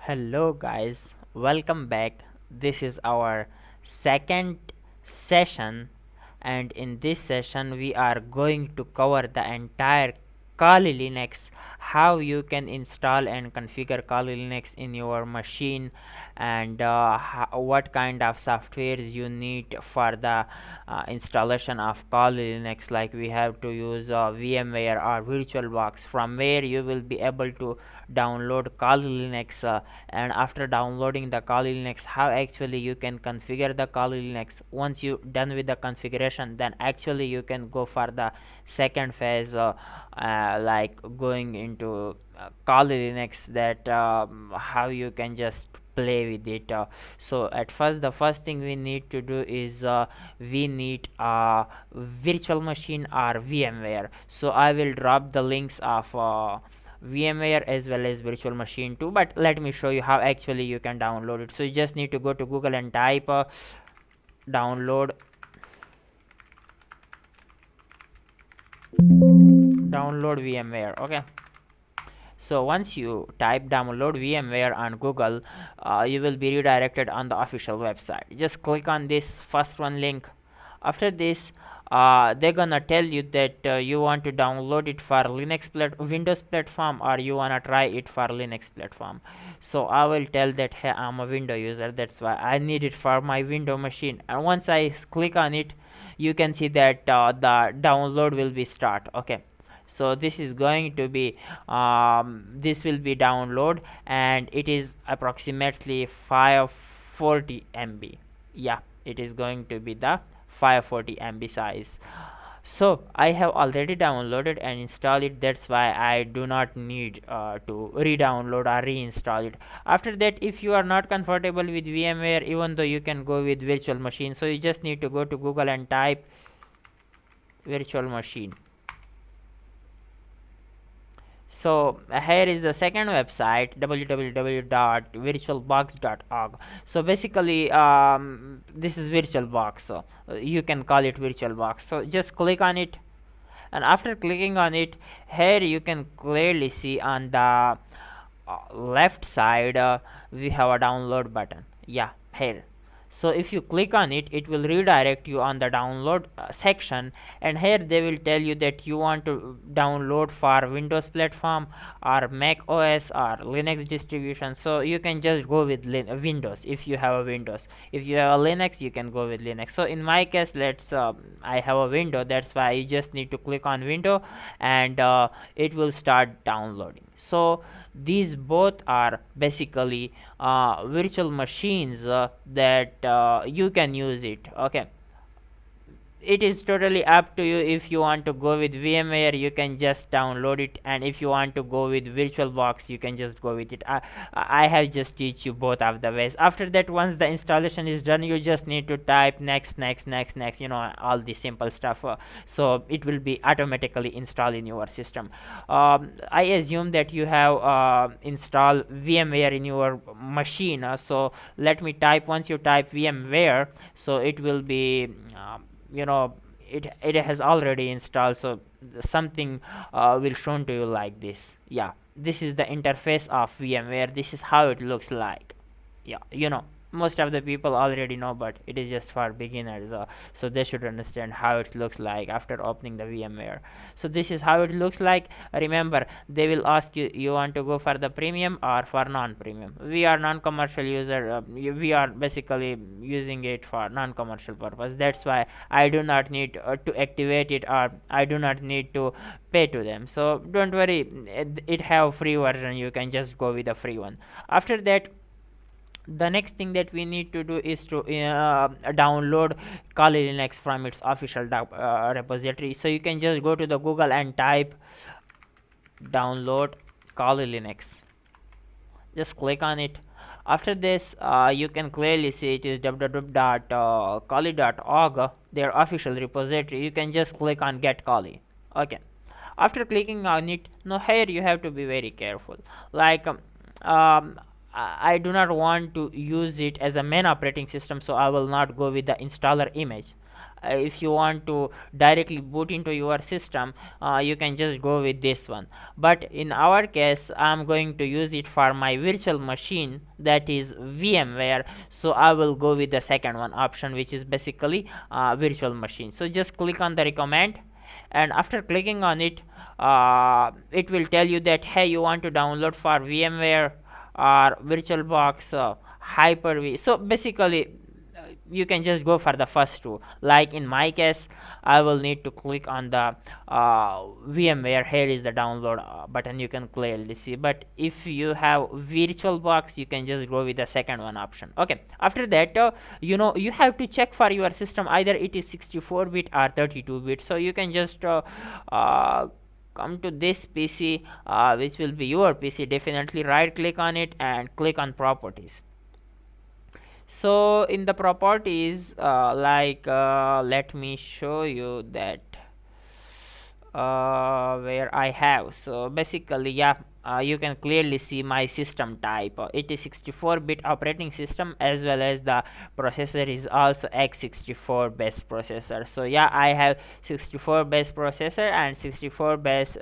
Hello guys, welcome back. This is our second session, and in this session we are going to cover the entire Kali Linux, how you can install and configure Kali Linux in your machine, and what kind of softwares you need for the installation of Kali Linux. Like we have to use VMware or VirtualBox, from where you will be able to download Kali Linux, and after downloading the Kali Linux, how actually you can configure the Kali Linux. Once you done with the configuration, then actually you can go for the second phase, like going into Kali Linux, that how you can just play with it. So at first, the first thing we need to do is we need a virtual machine or VMware. So I will drop the links of VMware as well as virtual machine too, but let me show you how actually you can download it. So you just need to go to Google and type download VMware. Okay, so once you type download VMware on Google, you will be redirected on the official website. Just click on this first one link. After this, they're gonna tell you that you want to download it for Windows platform, or you wanna try it for Linux platform. So I will tell that, hey, I'm a Windows user, that's why I need it for my Windows machine. And once I click on it, you can see that the download will be start. Okay, so this is going to be this will be download, and it is approximately 540 MB. Yeah, it is going to be the 540 MB size. So I have already downloaded and installed it, that's why I do not need to re-download or reinstall it. After that, if you are not comfortable with VMware, even though you can go with virtual machine, so you just need to go to Google and type virtual machine. So here is the second website, www.virtualbox.org. So basically this is VirtualBox, so you can call it VirtualBox. So just click on it, and after clicking on it, here you can clearly see on the left side we have a download button. Yeah, here. So if you click on it, it will redirect you on the download section, and here they will tell you that you want to download for Windows platform or Mac OS or Linux distribution. So you can just go with Windows if you have a Windows. If you have a Linux, you can go with Linux. So in my case, I have a window, that's why you just need to click on window, and it will start downloading. So these both are basically virtual machines that you can use it. Okay, it is totally up to you. If you want to go with VMware, you can just download it, and if you want to go with VirtualBox, you can just go with it. I have just teach you both of the ways. After that, once the installation is done, you just need to type next, next, next, next, all the simple stuff, so it will be automatically installed in your system. I assume that you have installed VMware in your machine, so let me type. Once you type VMware, so it will be it has already installed, so something will shown to you like this. Yeah, this is the interface of VMware. This is how it looks like. Yeah, most of the people already know, but it is just for beginners, so they should understand how it looks like after opening the VMware. So this is how it looks like. Remember, they will ask you, you want to go for the premium or for non-premium. We are non-commercial user, we are basically using it for non-commercial purpose, that's why I do not need to activate it, or I do not need to pay to them. So don't worry, it have free version, you can just go with the free one. After that, the next thing that we need to do is to download Kali Linux from its official repository. So you can just go to the Google and type download Kali Linux. Just click on it. After this, you can clearly see it is www.kali.org, their official repository. You can just click on get Kali. Okay, after clicking on it, now here you have to be very careful. Like I do not want to use it as a main operating system, so I will not go with the installer image. if you want to directly boot into your system, you can just go with this one. But in our case, I'm going to use it for my virtual machine, that is VMware. So I will go with the second one option, which is basically virtual machine. So just click on the recommend, and after clicking on it, it will tell you that, hey, you want to download for VMware or VirtualBox, Hyper-V. So basically you can just go for the first two. Like in my case, I will need to click on the VMware. Here is the download button, you can clearly see. But if you have VirtualBox, you can just go with the second one option. Okay, after that, you have to check for your system either it is 64-bit or 32-bit. So you can just come to this PC, which will be your PC. Definitely right click on it and click on properties. So in the properties, let me show you that where I have. So basically, yeah, you can clearly see my system type. It is 64-bit operating system, as well as the processor is also x64 based processor. So yeah, I have 64 based processor and 64 based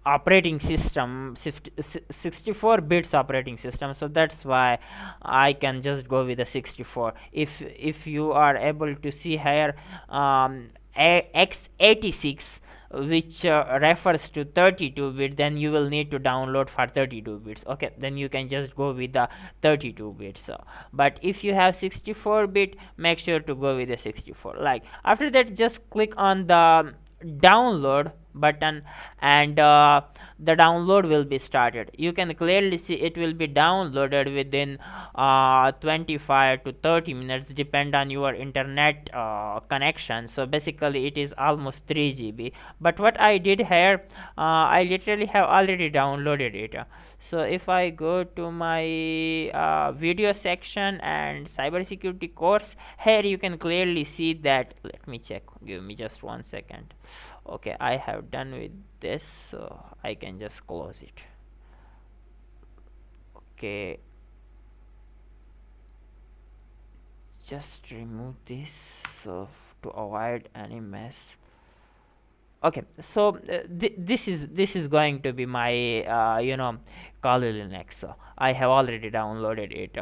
operating system, 64 bits operating system. So that's why I can just go with the 64. If you are able to see here, x86, which refers to 32-bit, then you will need to download for 32 bits. Okay, then you can just go with the 32 bits. But if you have 64-bit, make sure to go with the 64. Like after that, just click on the download button, and the download will be started. You can clearly see it will be downloaded within 25 to 30 minutes, depend on your internet connection. So basically it is almost 3 GB. But what I did here, I literally have already downloaded it. So if I go to my video section and cybersecurity course, here you can clearly see that. Let me check, give me just 1 second. Okay, I have done with this, so I can just close it. Okay, just remove this so to avoid any mess. Okay, so this is going to be my Kali Linux. So I have already downloaded it.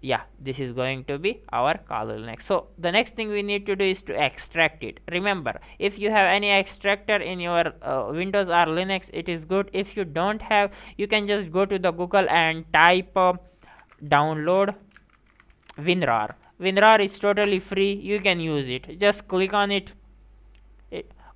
Yeah, this is going to be our Kali Linux. So the next thing we need to do is to extract it. Remember, if you have any extractor in your Windows or Linux, it is good. If you don't have, you can just go to the Google and type download WinRAR. WinRAR is totally free, you can use it. Just click on it.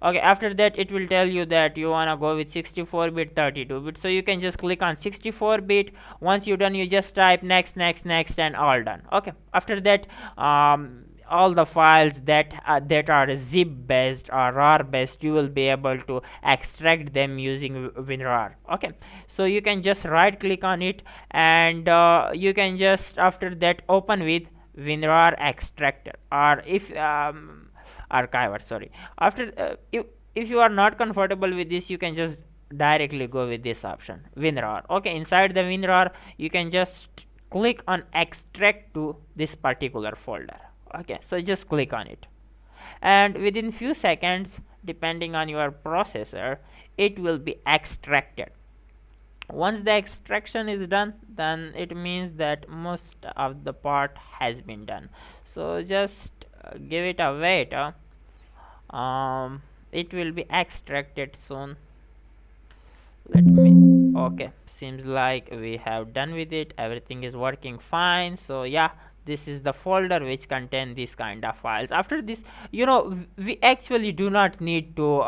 Okay, after that it will tell you that you wanna go with 64-bit, 32-bit. So you can just click on 64-bit. Once you're done, you just type next, and all done. Okay, after that, all the files that are zip based or rar based, you will be able to extract them using WinRAR. Okay, so you can just right click on it, and you can just after that open with WinRAR extractor, or if archiver, sorry. After if you are not comfortable with this, you can just directly go with this option, WinRAR. Okay, inside the WinRAR, you can just click on extract to this particular folder. Okay, so just click on it, and within few seconds, depending on your processor, it will be extracted. Once the extraction is done, then it means that most of the part has been done. So just give it a wait. It will be extracted soon. Let me, okay, seems like we have done with it. Everything is working fine. So yeah, this is the folder which contain this kind of files. After this, we actually do not need to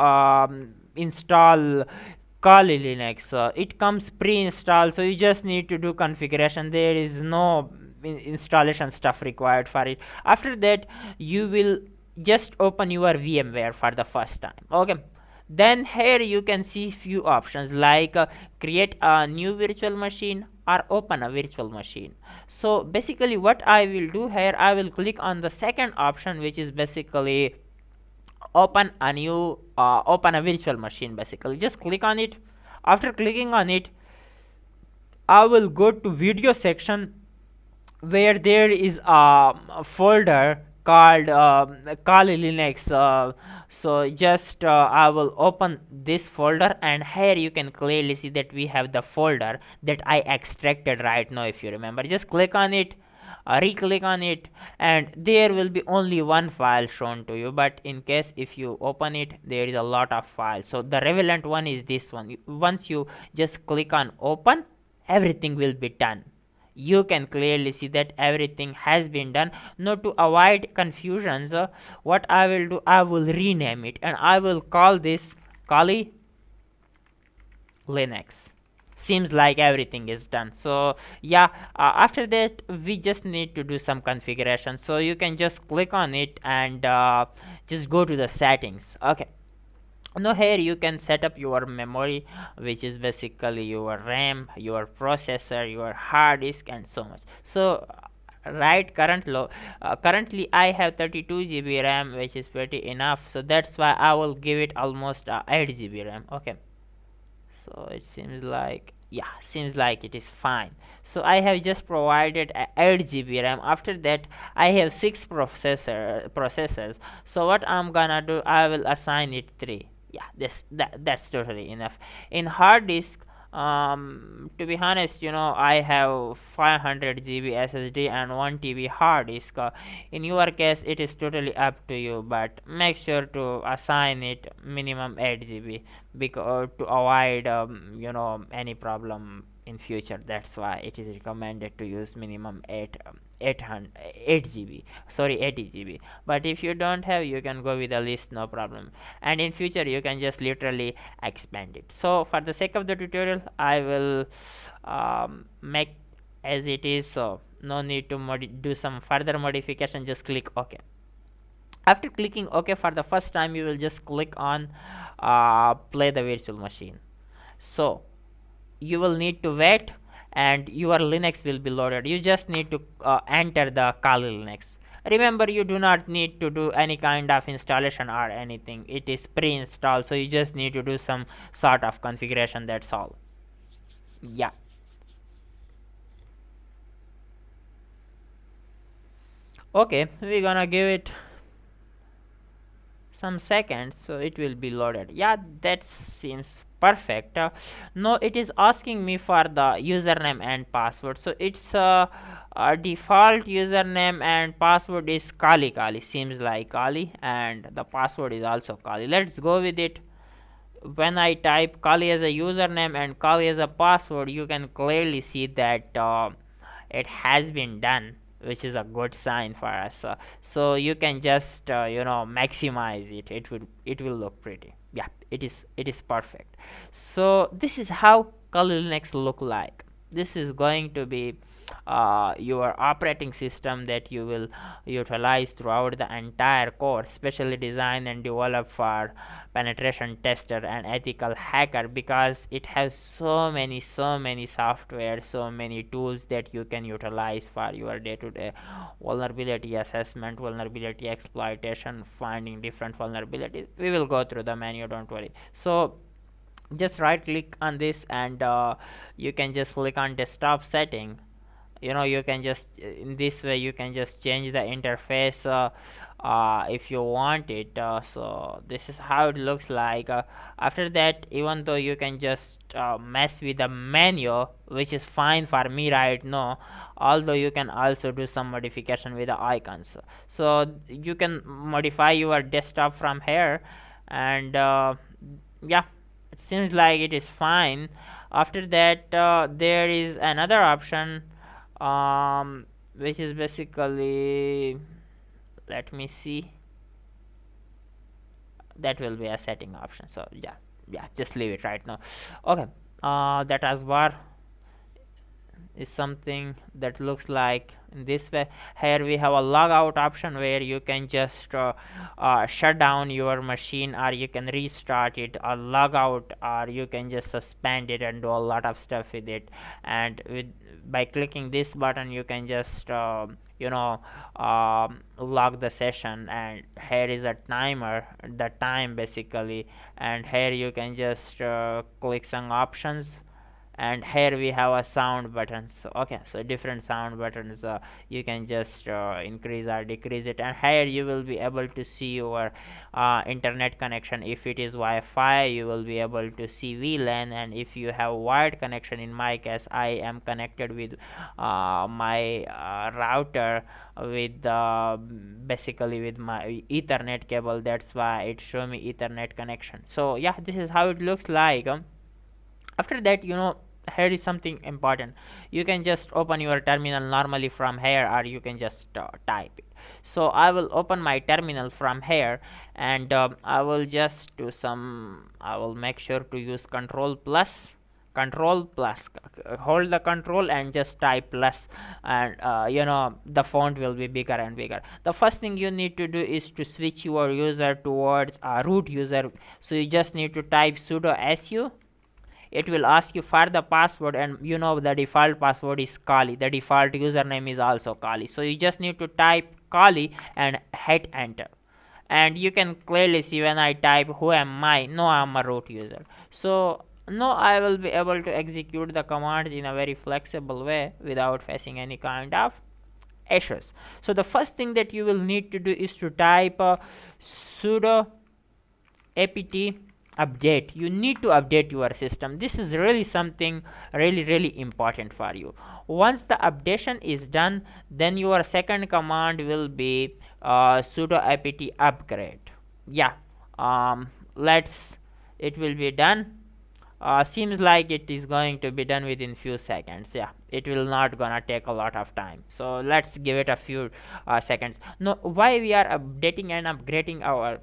install Kali Linux. It comes pre-installed, so you just need to do configuration. There is no installation stuff required for it. After that, you will just open your VMware for the first time. Okay, then here you can see few options like create a new virtual machine or open a virtual machine. So basically what I will do here, I will click on the second option, which is basically open a virtual machine. Basically just click on it. After clicking on it, I will go to video section where there is a folder called Kali Linux. So just I will open this folder, and here you can clearly see that we have the folder that I extracted right now. If you remember, just click on it, re-click on it, and there will be only one file shown to you. But in case if you open it, there is a lot of files. So the relevant one is this one. Once you just click on open, everything will be done. You can clearly see that everything has been done. Now to avoid confusions, what I will do, I will rename it, and I will call this Kali Linux. Seems like everything is done. So yeah, after that we just need to do some configuration. So you can just click on it and just go to the settings. Okay, now here you can set up your memory, which is basically your RAM, your processor, your hard disk, and so much. So right, currently I have 32 GB RAM, which is pretty enough. So that's why I will give it almost 8 GB RAM. Okay, so it seems like, yeah, seems like it is fine. So I have just provided 8 GB RAM. After that I have 6 processors. So what I'm gonna do, I will assign it 3. Yeah, that's totally enough. In hard disk, to be honest, I have 500 GB SSD and 1 TB hard disk. In your case it is totally up to you, but make sure to assign it minimum 8 GB, because to avoid any problem in future. That's why it is recommended to use minimum 8 GB, sorry, 80 GB. But if you don't have, you can go with the list, no problem. And in future you can just literally expand it. So for the sake of the tutorial, I will make as it is. So no need to do some further modification. Just click OK. After clicking OK for the first time, you will just click on play the virtual machine. So you will need to wait, and your Linux will be loaded. You just need to enter the Kali Linux. Remember, you do not need to do any kind of installation or anything. It is pre-installed, so you just need to do some sort of configuration. That's all. Yeah. Okay, we're gonna give it some seconds, so it will be loaded. Yeah, that seems perfect. No, it is asking me for the username and password. So it's a default username and password is Kali. Seems like Kali, and the password is also Kali. Let's go with it. When I type Kali as a username and Kali as a password, you can clearly see that it has been done, which is a good sign for us. So you can just maximize it. It will look pretty. Yeah, it is perfect. So this is how Kali Linux look like. This is going to be your operating system that you will utilize throughout the entire course, specially designed and developed for penetration tester and ethical hacker, because it has so many software, so many tools that you can utilize for your day-to-day vulnerability assessment, vulnerability exploitation, finding different vulnerabilities. We will go through the menu, don't worry. So just right click on this, and you can just click on desktop setting. You can just in this way you can just change the interface if you want it. So this is how it looks like. After that, even though you can just mess with the menu, which is fine for me right now, although you can also do some modification with the icons. So you can modify your desktop from here, and yeah, it seems like it is fine. After that, there is another option, which is basically, let me see, that will be a setting option. So yeah, just leave it right now. Okay, that taskbar is something that looks like in this way. Here we have a logout option where you can just shut down your machine, or you can restart it, or log out, or you can just suspend it and do a lot of stuff with it. And by clicking this button, you can just log the session, and here is a timer, the time basically. And here you can just click some options, and here we have a sound buttons. So okay, so different sound buttons, you can just increase or decrease it, and here you will be able to see your internet connection. If it is Wi-Fi, you will be able to see VLAN, and if you have wired connection, in my case I am connected with my router with basically with my Ethernet cable, that's why it show me Ethernet connection. So yeah, this is how it looks like. After that, here is something important. You can just open your terminal normally from here, or you can just type it. So I will open my terminal from here, and I will just do some, I will make sure to use control plus, hold the control and just type plus, and the font will be bigger and bigger. The first thing you need to do is to switch your user towards a root user. So you just need to type sudo su. It will ask you for the password, and the default password is Kali. The default username is also Kali. So you just need to type Kali and hit enter, and you can clearly see when I type who am I. No, I'm a root user. So now I will be able to execute the commands in a very flexible way without facing any kind of issues. So the first thing that you will need to do is to type sudo apt update. You need to update your system. This is really something really important for you. Once the updation is done, then your second command will be sudo apt upgrade. Yeah, it will be done. Seems like it is going to be done within few seconds. Yeah, it will not gonna take a lot of time, so let's give it a few seconds. Now, why we are updating and upgrading our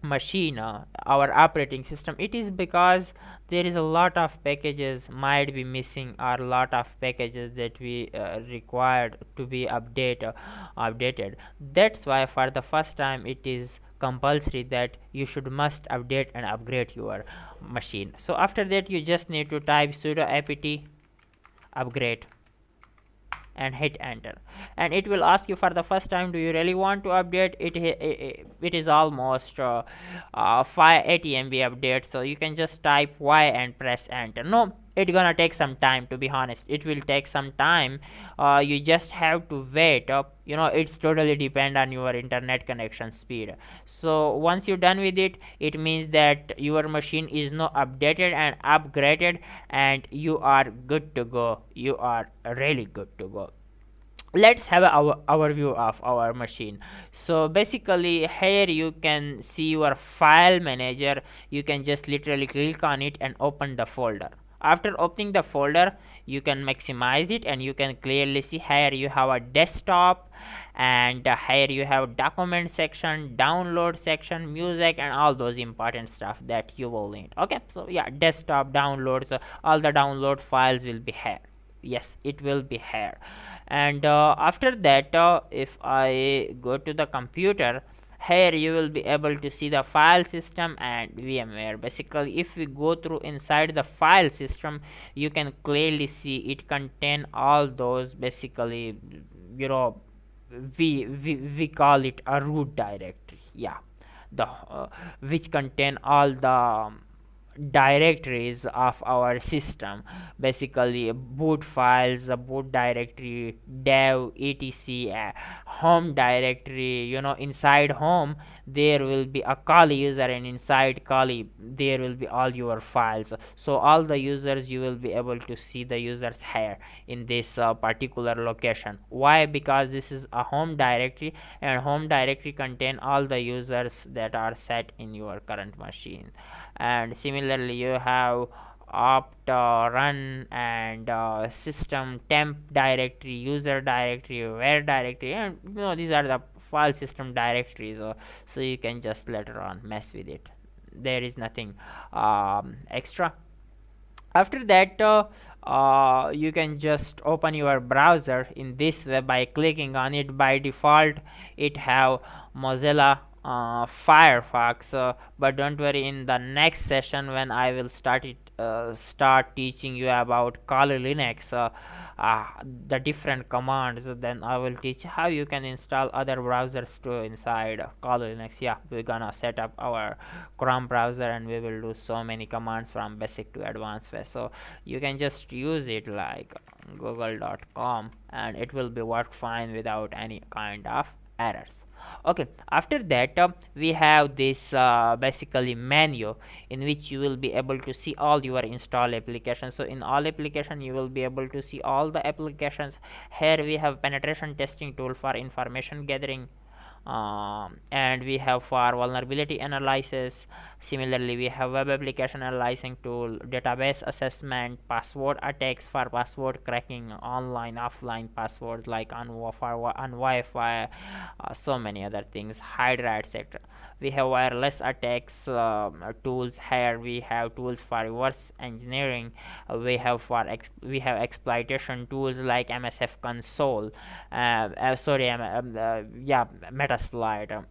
machine, our operating system? It is because there is a lot of packages might be missing, or a lot of packages that we required to be updated. That's why for the first time it is compulsory that you must update and upgrade your machine. So after that, you just need to type sudo apt upgrade and hit enter, and it will ask you for the first time, do you really want to update it? It is almost 580 MB update, so you can just type Y and press enter. No, it's gonna take some time, to be honest. It will take some time. You just have to wait. It's totally depend on your internet connection speed. So once you're done with it, it means that your machine is now updated and upgraded, and you are good to go. You are really good to go. Let's have our overview of our machine. So basically, here you can see your file manager. You can just literally click on it and open the folder. After opening the folder, you can maximize it, and you can clearly see here you have a desktop, and here you have document section, download section, music, and all those important stuff that you will need. Okay, so yeah, desktop, downloads, all the download files will be here. Yes, it will be here. And after that, if I go to the computer, here you will be able to see the file system and VMware. Basically, if we go through inside the file system, you can clearly see it contain all those, basically, we call it a root directory. Yeah, the which contain all the directories of our system. Basically, boot files, boot directory, dev, etc, home directory. Inside home there will be a Kali user, and inside Kali there will be all your files. So all the users, you will be able to see the users here in this particular location. Why? Because this is a home directory, and home directory contain all the users that are set in your current machine. And similarly, you have opt, run, and system, temp directory, user directory, where directory, and these are the file system directories. So you can just later on mess with it. There is nothing extra. After that, you can just open your browser in this way by clicking on it. By default, it have Mozilla Firefox, but don't worry, in the next session when I will start it start teaching you about Kali Linux, uh, the different commands. Then I will teach how you can install other browsers too inside Kali Linux. Yeah, we're gonna set up our Chrome browser and we will do so many commands from basic to advanced phase. So you can just use it like google.com and it will be work fine without any kind of errors. Okay, after that we have this basically menu in which you will be able to see all your install applications. So in all application you will be able to see all the applications. Here we have penetration testing tool for information gathering, and we have for vulnerability analysis. Similarly, we have web application analyzing tool, database assessment, password attacks for password cracking, online offline passwords like on Wi-Fi, so many other things, Hydra, etc. We have wireless attacks tools. Here we have tools for reverse engineering. We have exploitation tools like MSF console, yeah, Metasploit.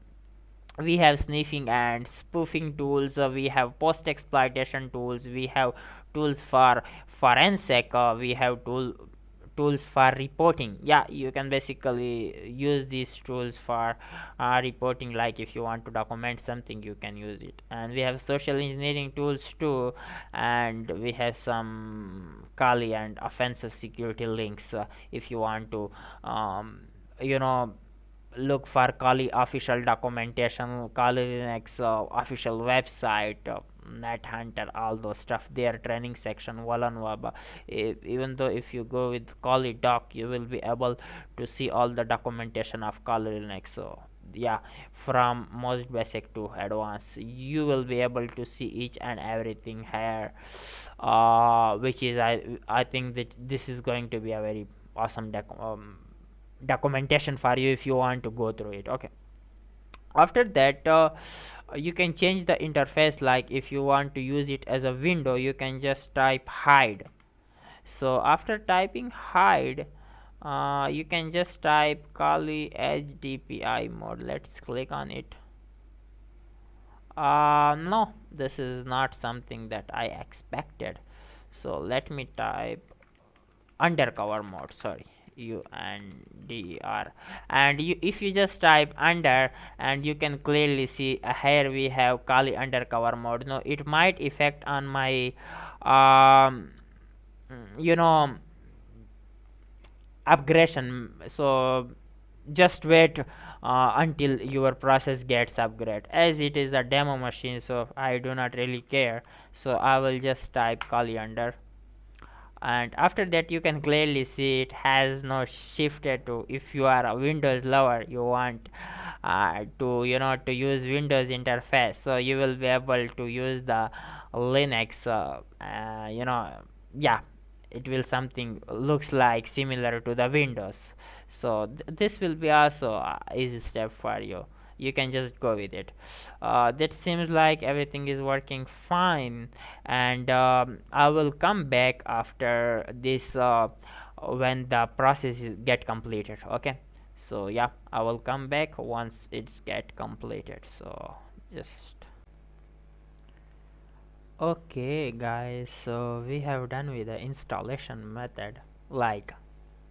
We have sniffing and spoofing tools. We have post exploitation tools. We have tools for forensic. We have tools for reporting. Yeah, you can basically use these tools for reporting, like if you want to document something you can use it. And we have social engineering tools too, and we have some Kali and offensive security links, if you want to you know look for Kali official documentation, Kali Linux official website, net hunter, all those stuff there, training section, Walan Waba. Even though if you go with Kali doc, you will be able to see all the documentation of Kali Linux. So yeah, from most basic to advanced, you will be able to see each and everything here, which is I think that this is going to be a very awesome documentation for you if you want to go through it. Okay, after that you can change the interface. Like if you want to use it as a window, you can just type hide. So after typing hide, you can just type Kali HDPI mode. Let's click on it. No, this is not something that I expected. So let me type undercover mode, sorry, UNDR. And if you just type under, and you can clearly see here we have Kali undercover mode. No, it might affect on my um you know upgradation. So just wait until your process gets upgrade, as it is a demo machine, so I do not really care. So I will just type Kali under, and after that you can clearly see it has now shifted to, if you are a Windows lover, you want to to use Windows interface, so you will be able to use the Linux, yeah, it will something looks like similar to the Windows. So this will be also a easy step for you. You can just go with it. That seems like everything is working fine, and I will come back after this when the process is get completed. Okay, so yeah, I will come back once it's get completed. So just okay guys, so we have done with the installation method. Like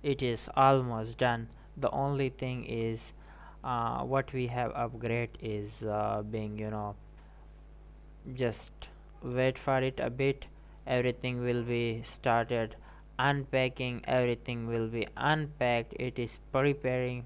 it is almost done. The only thing is what we have upgrade is being just wait for it a bit. Everything will be started unpacking, everything will be unpacked, it is preparing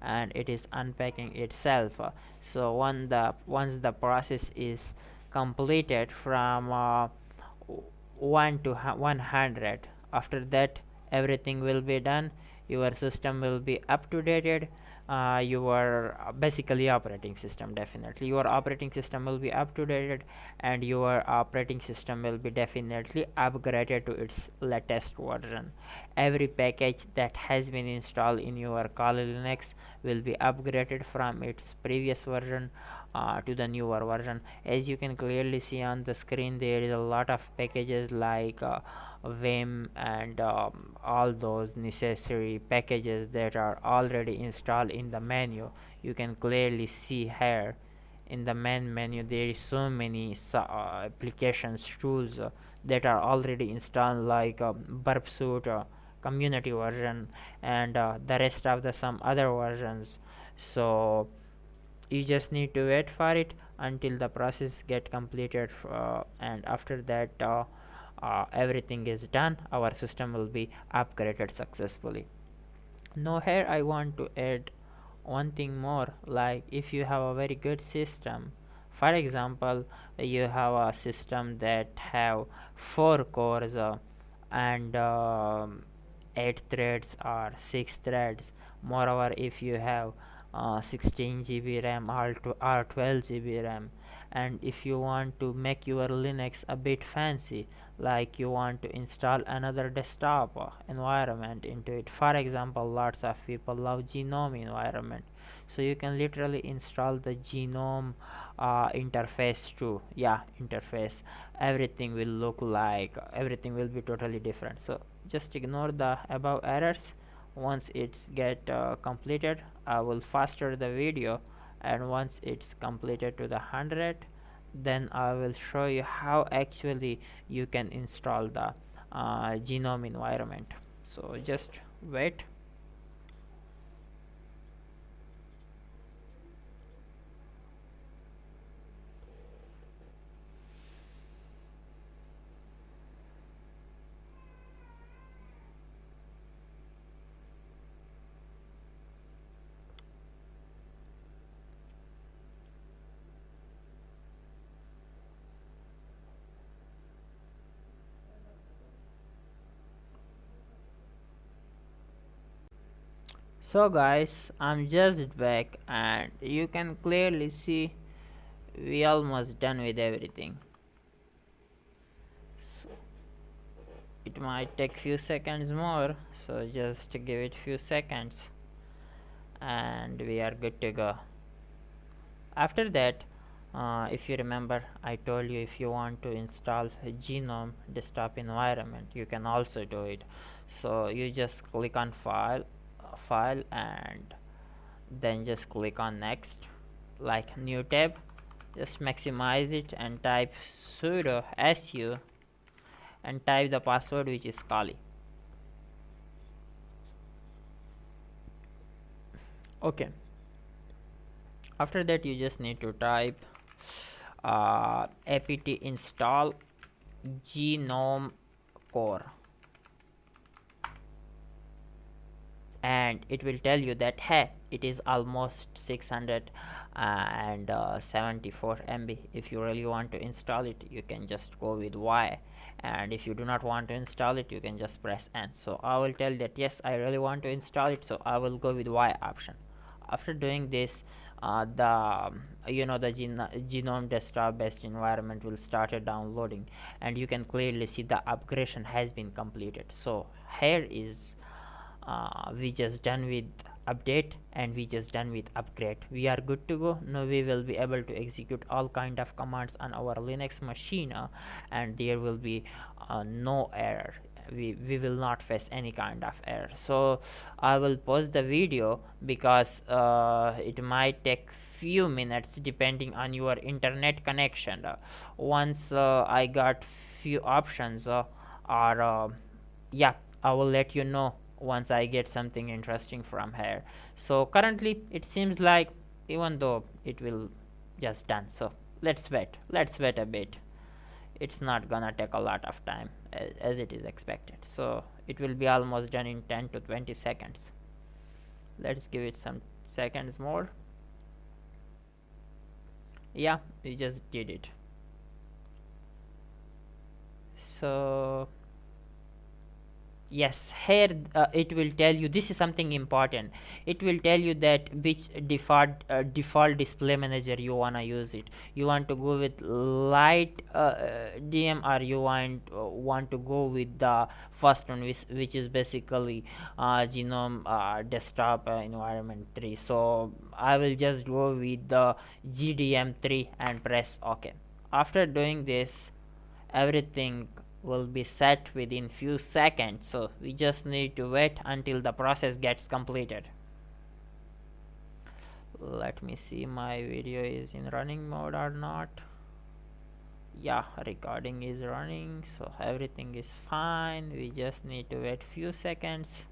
and it is unpacking itself. So once the process is completed from 1 to 100, after that everything will be done. Your system will be up to dated. Your basically operating system, definitely your operating system will be up to date, and your operating system will be definitely upgraded to its latest version. Every package that has been installed in your Kali Linux will be upgraded from its previous version to the newer version. As you can clearly see on the screen, there is a lot of packages like Vim and all those necessary packages that are already installed in the menu. You can clearly see here in the main menu there is so many applications tools that are already installed, like burp suite, community version, and the rest of the some other versions. So you just need to wait for it until the process get completed, and after that everything is done, our system will be upgraded successfully. Now here I want to add one thing more, like if you have a very good system, for example you have a system that have 4 cores, and 8 threads or 6 threads. Moreover, if you have 16 GB RAM or 12 GB RAM, and if you want to make your Linux a bit fancy, like you want to install another desktop environment into it, for example lots of people love GNOME environment, so you can literally install the GNOME interface too. Yeah, interface, everything will look like, everything will be totally different. So just ignore the above errors. Once it's get completed, I will faster the video, and once it's completed to the 100, then I will show you how actually you can install the GNOME environment. So just wait. So guys, I'm just back, and you can clearly see we almost done with everything. So it might take few seconds more, so just give it few seconds and we are good to go. After that, if you remember, I told you if you want to install a GNOME desktop environment, you can also do it. So you just click on file, and then just click on next, like new tab. Just maximize it and type sudo su and type the password, which is Kali. Okay, after that you just need to type apt install GNOME core, and it will tell you that hey, it is almost 674 MB. If you really want to install it, you can just go with Y, and if you do not want to install it, you can just press N. So I will tell that yes, I really want to install it, so I will go with Y option. After doing this, the GNOME desktop based environment will start downloading, and you can clearly see the upgradation has been completed. So here is we just done with update, and we just done with upgrade. We are good to go. Now we will be able to execute all kind of commands on our Linux machine, and there will be no error. We will not face any kind of error. So I will pause the video because it might take few minutes depending on your internet connection. Once I got few options, or yeah, I will let you know once I get something interesting from here. So currently it seems like, even though it will just done, so let's wait a bit. It's not gonna take a lot of time as it is expected, so it will be almost done in 10 to 20 seconds. Let's give it some seconds more. Yeah, we just did it. So yes, here it will tell you, this is something important, it will tell you that which default display manager you wanna use it. You want to go with light DM, or you want to go with the first one, which is basically GNOME desktop environment 3. So I will just go with the GDM3 and press OK. After doing this, everything will be set within few seconds, so we just need to wait until the process gets completed. Let me see my video is in running mode or not. Yeah, recording is running, so everything is fine. We just need to wait few seconds.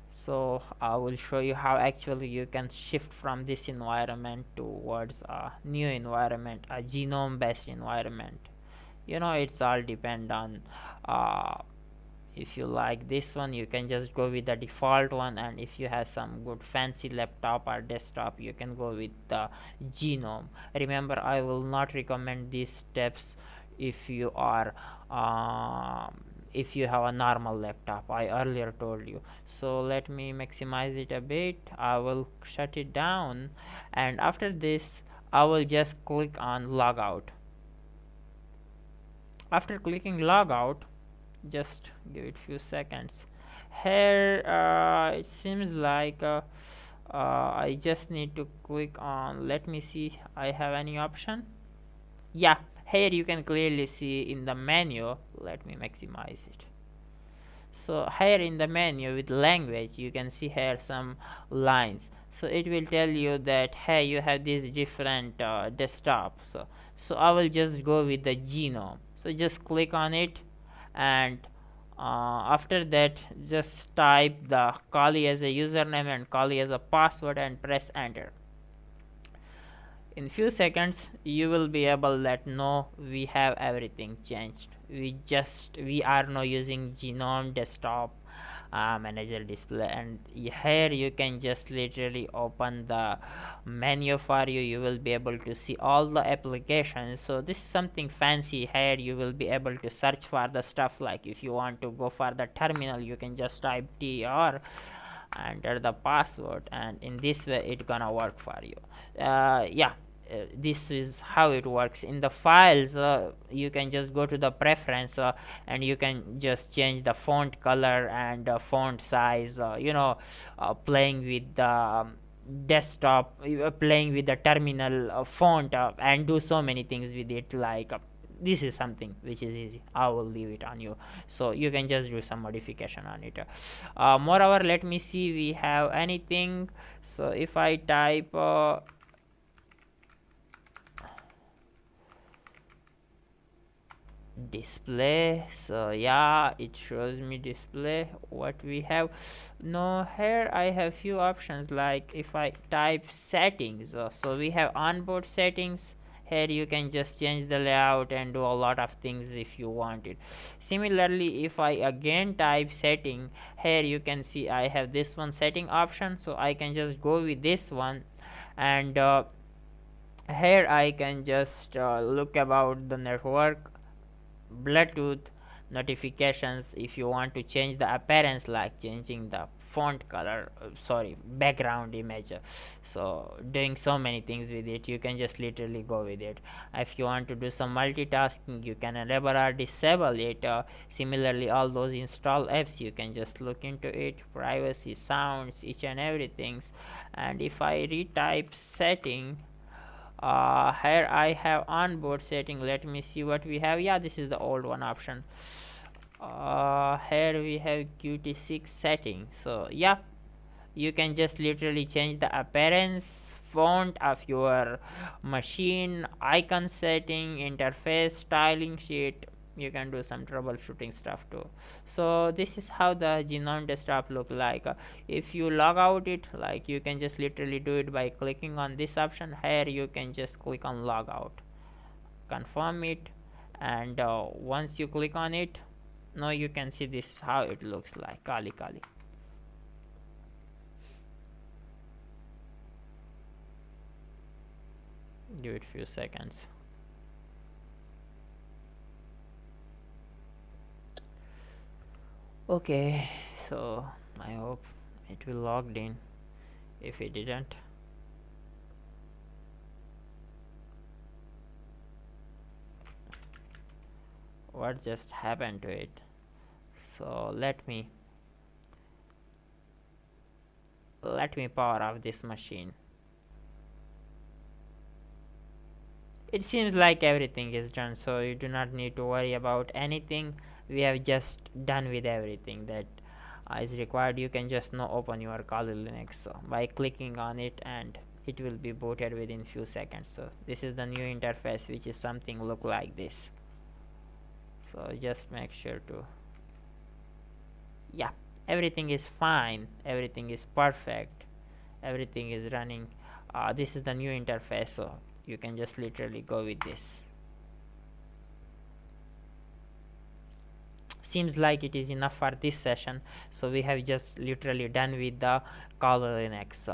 So I will show you how actually you can shift from this environment towards a new environment, a genome based environment. It's all depend on uh, if you like this one, you can just go with the default one, and if you have some good fancy laptop or desktop, you can go with the genome. Remember, I will not recommend these steps if you are if you have a normal laptop. I earlier told you. So let me maximize it a bit. I will shut it down, and after this I will just click on logout. After clicking logout, just give it few seconds. Here it seems like I just need to click on, let me see, I have any option. Yeah, here you can clearly see in the menu. Let me maximize it. So here in the menu with language, you can see here some lines, so it will tell you that hey, you have these different desktops. So I will just go with the genome. So just click on it, and after that just type the Kali as a username and Kali as a password and press enter. In few seconds you will be able that no, we have everything changed. We are now using genome desktop manager display, and here you can just literally open the menu for you. You will be able to see all the applications. So this is something fancy. Here you will be able to search for the stuff, like if you want to go for the terminal, you can just type tr, enter the password, and in this way it gonna work for you. Yeah, this is how it works. In the files, you can just go to the preference, and you can just change the font color and font size, playing with the desktop, playing with the terminal font, and do so many things with it, like this is something which is easy. I will leave it on you, so you can just do some modification on it. Moreover, let me see we have anything. So if I type display, so yeah, it shows me display what we have. No, here I have few options, like if I type settings, so we have onboard settings. Here you can just change the layout and do a lot of things if you want it. Similarly, if I again type setting, here you can see I have this one setting option, so I can just go with this one, and here I can just look about the network, Bluetooth, notifications. If you want to change the appearance, like changing the font color, sorry, background image, so doing so many things with it, you can just literally go with it. If you want to do some multitasking, you can enable or disable it. Similarly, all those install apps, you can just look into it, privacy, sounds, each and everything. And if I retype setting, here I have onboard setting. Let me see what we have. Yeah, this is the old one option. Here we have qt6 setting. So yeah, you can just literally change the appearance, font of your machine, icon setting, interface, styling sheet. You can do some troubleshooting stuff too. So this is how the genome desktop look like. If you log out it, like you can just literally do it by clicking on this option. Here you can just click on log out, confirm it, and once you click on it, now you can see this is how it looks like. Kali. Give it few seconds. Okay, so I hope it will logged in. If it didn't, what just happened to it? So let me power off this machine. It seems like everything is done, so you do not need to worry about anything. We have just done with everything that is required. You can just now open your Kali Linux by clicking on it, and it will be booted within few seconds. So this is the new interface, which is something look like this. So just make sure to, yeah, everything is fine, everything is perfect, everything is running. This is the new interface, so you can just literally go with this. Seems like it is enough for this session. So we have just literally done with the Kali Linux,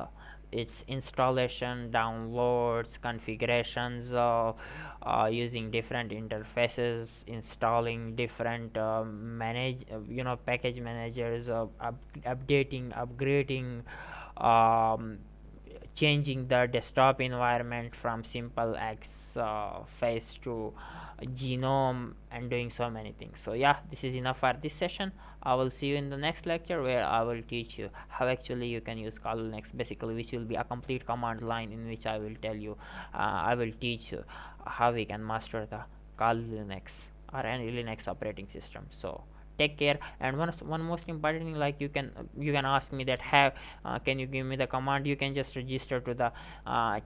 its installation, downloads, configurations, using different interfaces, installing different package managers, updating, upgrading, changing the desktop environment from simple X face to genome, and doing so many things. So yeah, this is enough for this session. I will see you in the next lecture, where I will teach you how actually you can use Kali Linux, basically, which will be a complete command line, in which I will tell you, I will teach you how we can master the Kali Linux or any Linux operating system. So take care. And one most important thing, like you can ask me that, how can you give me the command. You can just register to the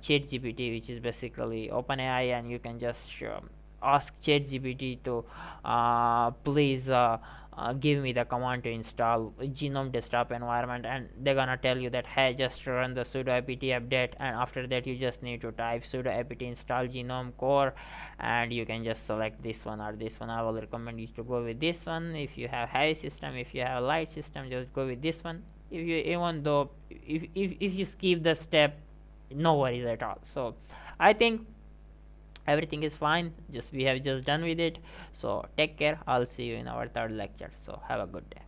chat GPT, which is basically OpenAI, and you can just ask ChatGPT to please give me the command to install genome desktop environment, and they're gonna tell you that, hey, just run the sudo apt update, and after that you just need to type sudo apt install genome core, and you can just select this one or this one. I will recommend you to go with this one. If you have heavy system, if you have light system, just go with this one. If you, even though if you skip the step, no worries at all. So I think everything is fine, just we have just done with it. So take care, I'll see you in our third lecture. So have a good day.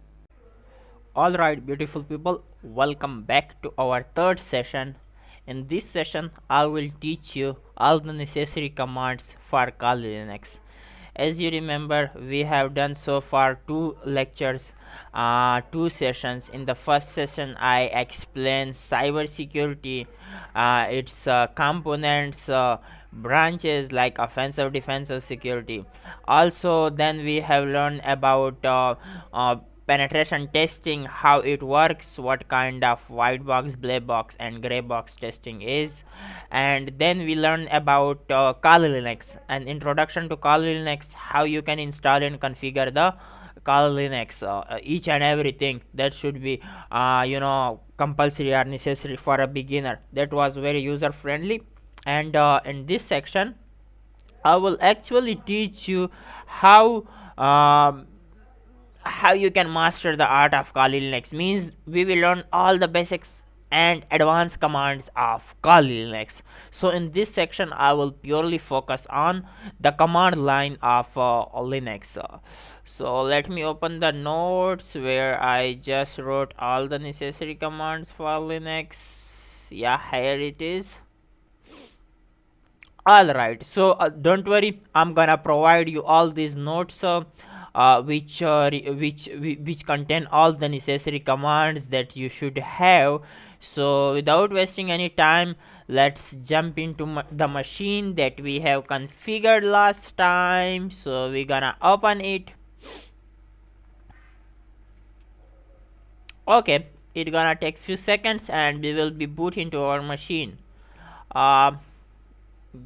All right, beautiful people, welcome back to our third session. In this session I will teach you all the necessary commands for Kali Linux. As you remember, we have done so far two lectures, two sessions. In the first session I explained cybersecurity, its components, branches like offensive, defensive security. Also then we have learned about penetration testing, how it works, what kind of white box, black box and gray box testing is. And then we learn about Kali Linux, an introduction to Kali Linux, how you can install and configure the Kali Linux, each and everything that should be compulsory or necessary for a beginner. That was very user friendly. And in this section I will actually teach you how you can master the art of Kali Linux. Means we will learn all the basics and advanced commands of Kali Linux. So in this section I will purely focus on the command line of Linux. So let me open the notes where I just wrote all the necessary commands for Linux. Yeah, here it is. All right, so don't worry, I'm gonna provide you all these notes, which contain all the necessary commands that you should have. So without wasting any time, let's jump into the machine that we have configured last time. So we're gonna open it. Okay, it's gonna take few seconds and we will be boot into our machine.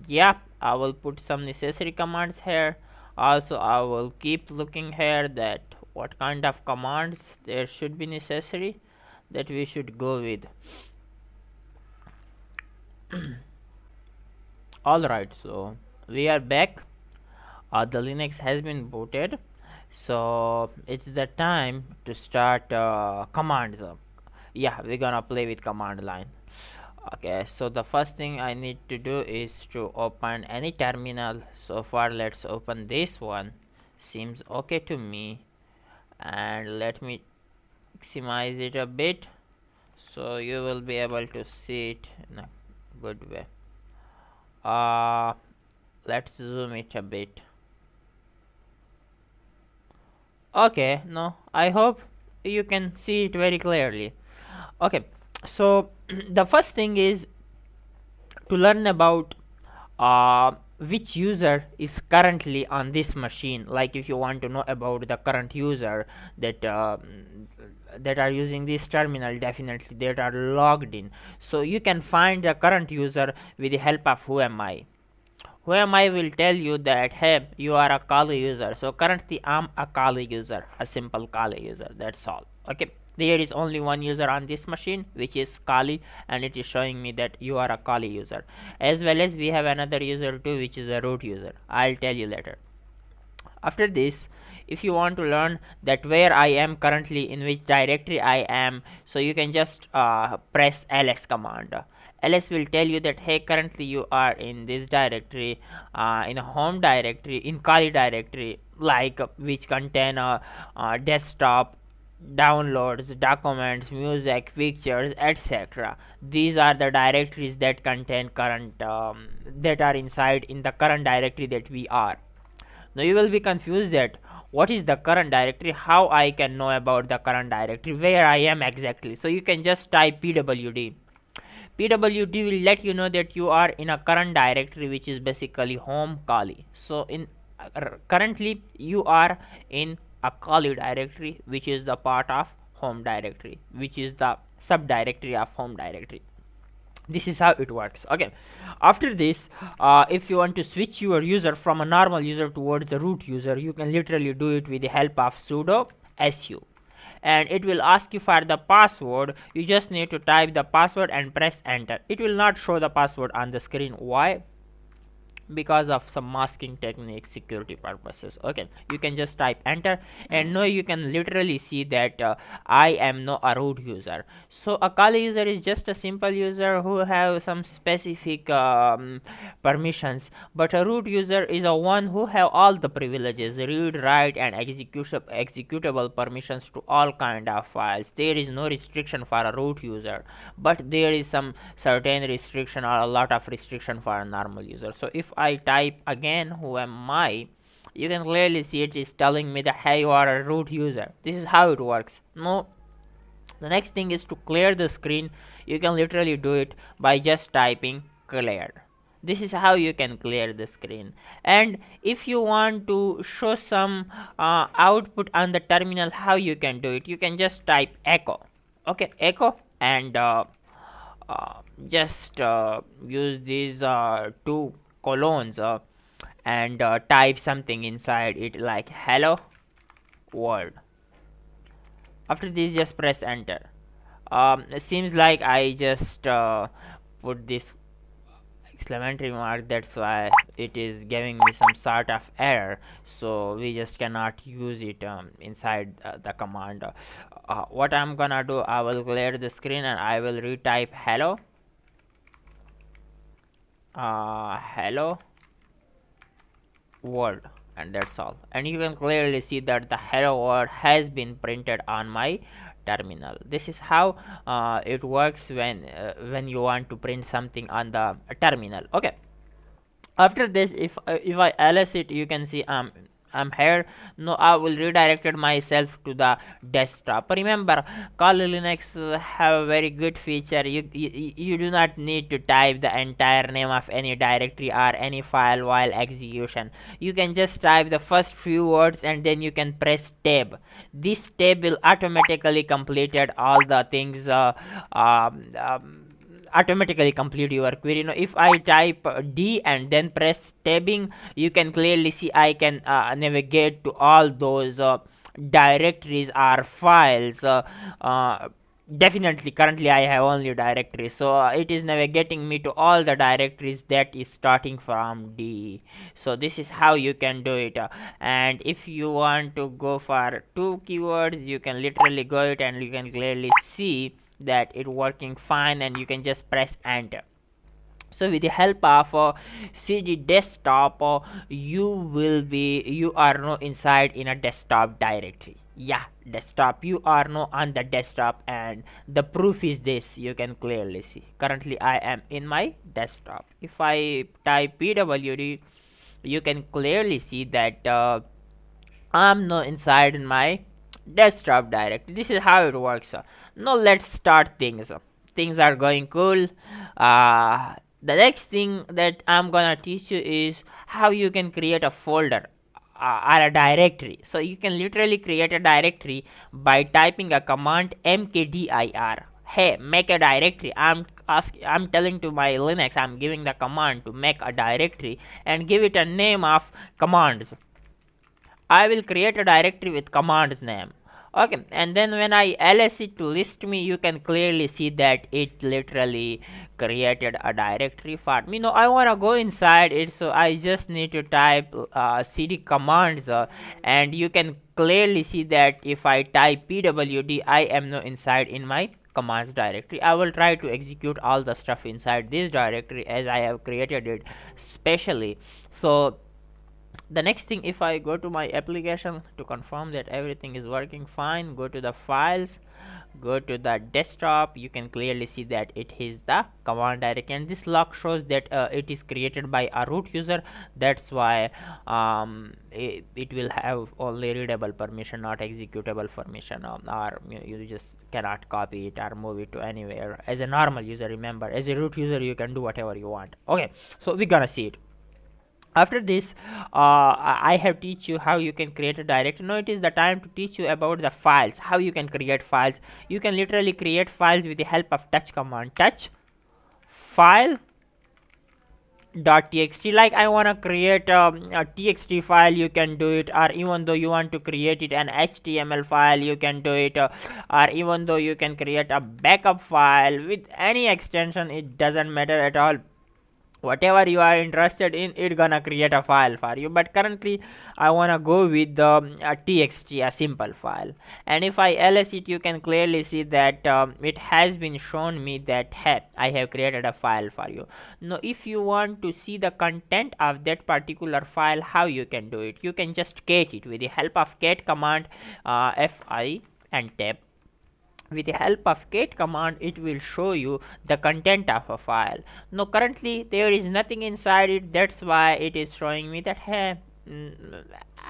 Yeah, I will put some necessary commands here. Also I will keep looking here that what kind of commands there should be necessary that we should go with. Alright, so we are back. The Linux has been booted, so it's the time to start commands. Yeah, we're gonna play with command line. Okay, so the first thing I need to do is to open any terminal. So far let's open this one, seems okay to me, and let me maximize it a bit so you will be able to see it in a good way. Let's zoom it a bit. Okay, no, I hope you can see it very clearly. Okay, so the first thing is to learn about which user is currently on this machine. Like if you want to know about the current user, that that are using this terminal, definitely that are logged in. So you can find the current user with the help of who am I. Who am I will tell you that, hey, you are a Kali user. So currently I'm a Kali user, a simple Kali user. That's all. Okay. There is only one user on this machine, which is Kali, and it is showing me that you are a Kali user. As well as we have another user too, which is a root user. I'll tell you later. After this, if you want to learn that where I am currently, in which directory I am, so you can just press ls command. Ls will tell you that, hey, currently you are in this directory, in a home directory, in Kali directory, like which contain desktop, downloads, documents, music, pictures, etc. These are the directories that contain current that are inside in the current directory that we are. Now you will be confused that what is the current directory, how I can know about the current directory, where I am exactly. So you can just type pwd. Pwd will let you know that you are in a current directory, which is basically home Kali. So in currently you are in a Kali directory, which is the part of home directory, which is the subdirectory of home directory. This is how it works. Okay, after this, if you want to switch your user from a normal user towards the root user, you can literally do it with the help of sudo su, and it will ask you for the password. You just need to type the password and press enter. It will not show the password on the screen. Why? Because of some masking techniques, security purposes. Okay, you can just type enter, and now you can literally see that I am no a root user. So a Kali user is just a simple user who have some specific permissions, but a root user is a one who have all the privileges, read, write, and executable permissions to all kind of files. There is no restriction for a root user, but there is some certain restriction or a lot of restriction for a normal user. So if I type again who am I, you can clearly see it is telling me that, hey, you are a root user. This is how it works. No, the next thing is to clear the screen. You can literally do it by just typing clear. This is how you can clear the screen. And if you want to show some output on the terminal, how you can do it, you can just type echo. Okay, echo, and just use these two colons and type something inside it like hello world. After this, just press enter. It seems like I just put this exclamatory mark, that's why it is giving me some sort of error, so we just cannot use it inside the command. What I'm gonna do, I will clear the screen and I will retype hello hello world, and that's all. And you can clearly see that the hello world has been printed on my terminal. This is how it works when you want to print something on the terminal. Okay, after this, if I ls it, you can see I'm here. No, I will redirected myself to the desktop. Remember, Kali Linux have a very good feature. You do not need to type the entire name of any directory or any file while execution. You can just type the first few words and then you can press tab. This tab will automatically completed all the things automatically complete your query. Now if I type D and then press tabbing, you can clearly see I can navigate to all those directories or files. Definitely currently I have only directories, so it is navigating me to all the directories that is starting from D. So this is how you can do it. And if you want to go for two keywords, you can literally go it and you can clearly see that it working fine, and you can just press enter. So with the help of cd desktop, you are now inside in a desktop directory. Yeah, desktop, you are now on the desktop, and the proof is this. You can clearly see currently I am in my desktop. If I type pwd, you can clearly see that I'm now inside in my desktop directory. This is how it works. Now let's start things. Things are going cool. The next thing that I'm gonna teach you is how you can create a folder are a directory. So you can literally create a directory by typing a command mkdir. Hey, make a directory. I'm telling to my Linux, I'm giving the command to make a directory and give it a name of commands. I will create a directory with commands name. Okay, and then when I ls it to list me, you can clearly see that it literally created a directory for me. Now I want to go inside it, so I just need to type cd commands, and you can clearly see that if I type pwd, I am now inside in my commands directory. I will try to execute all the stuff inside this directory as I have created it specially. So the next thing, if I go to my application to confirm that everything is working fine, go to the files, go to the desktop, you can clearly see that it is the command directory, and this log shows that it is created by a root user. That's why it will have only readable permission, not executable permission, or you just cannot copy it or move it to anywhere. As a normal user, remember, as a root user you can do whatever you want. Okay, so we're gonna see it. After this, I have teach you how you can create a directory. Now it is the time to teach you about the files, how you can create files. You can literally create files with the help of touch command. Touch file .txt. Like I want to create a txt file, you can do it, or even though you want to create it an html file, you can do it, or even though you can create a backup file with any extension, it doesn't matter at all. Whatever you are interested in, it gonna create a file for you. But currently I wanna go with the txt, a simple file. And if I ls it, you can clearly see that it has been shown me that, hey, I have created a file for you. Now if you want to see the content of that particular file, how you can do it, you can just cat it with the help of cat command, fi and tab. With the help of cat command, it will show you the content of a file. Now currently there is nothing inside it, that's why it is showing me that, hey,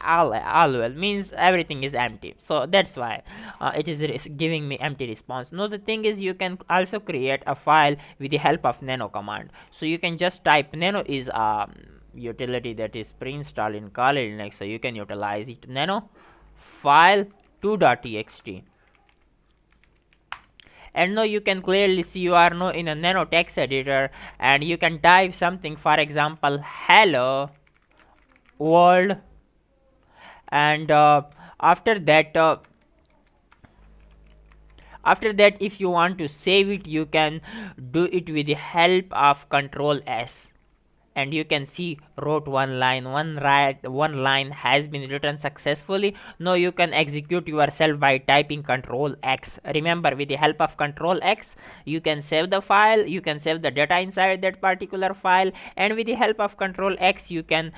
all well, means everything is empty. So that's why it is giving me empty response. Now the thing is, you can also create a file with the help of nano command. So you can just type, nano is a utility that is pre-installed in Kali Linux, so you can utilize it. Nano file 2.txt. And now you can clearly see you are now in a nano text editor, and you can type something, for example, hello world, and after that if you want to save it, you can do it with the help of control s, and you can see wrote one line has been written successfully. Now you can execute yourself by typing control x. Remember, with the help of control x, you can save the file, you can save the data inside that particular file, and with the help of control x, you can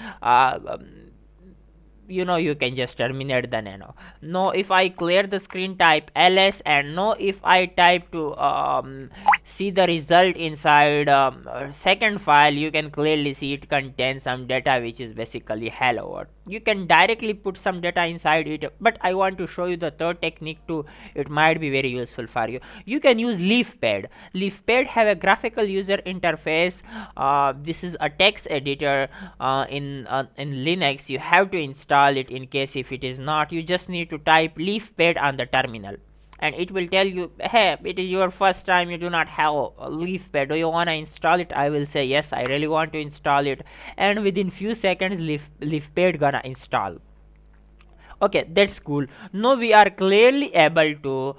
you can just terminate the nano. Now if I clear the screen, type ls, and now if I type to see the result inside second file, you can clearly see it contains some data which is basically hello world. You can directly put some data inside it, but I want to show you the third technique too. It might be very useful for you. You can use leafpad. Leafpad have a graphical user interface. This is a text editor in Linux. You have to install it. In case if it is not, you just need to type leafpad on the terminal, and it will tell you, hey, it is your first time, you do not have a leafpad, do you want to install it? I will say yes, I really want to install it, and within few seconds leafpad gonna install. Okay, that's cool. Now we are clearly able to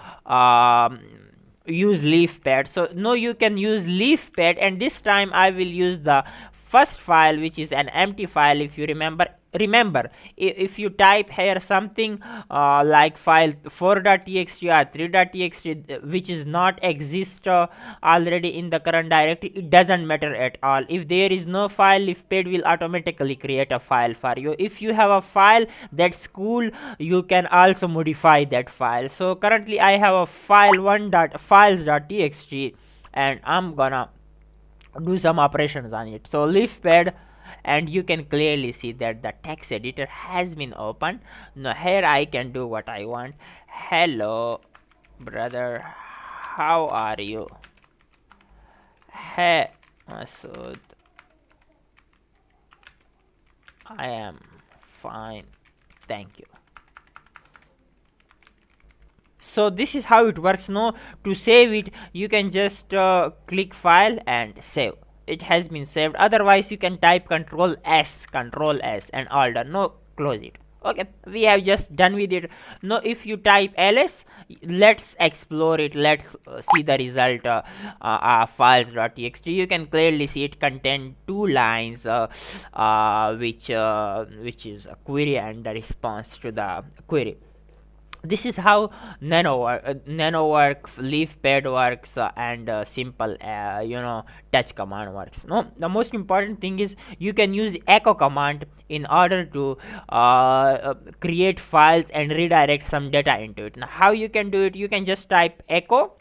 use leafpad. So now you can use leafpad, and this time I will use the first file, which is an empty file. If you remember, if you type here something like file 4.txt or 3.txt which is not exist already in the current directory, it doesn't matter at all. If there is no file, leafpad will automatically create a file for you. If you have a file, that's cool, you can also modify that file. So currently I have a file files.txt, and I'm gonna do some operations on it. So leafpad, and you can clearly see that the text editor has been opened. Now here I can do what I want. Hello brother, how are you? Hey Masoud, I am fine, Thank you. So this is how it works. No, to save it you can just click file and save. It has been saved. Otherwise you can type control S and all done. No, close it. Okay, we have just done with it. Now if you type ls, let's explore it. Let's see the result. Files.txt, you can clearly see it contain two lines, which is a query and the response to the query. This is how nano work, leaf pad works, and simple touch command works. No, the most important thing is you can use echo command in order to create files and redirect some data into it. Now how you can do it? You can just type echo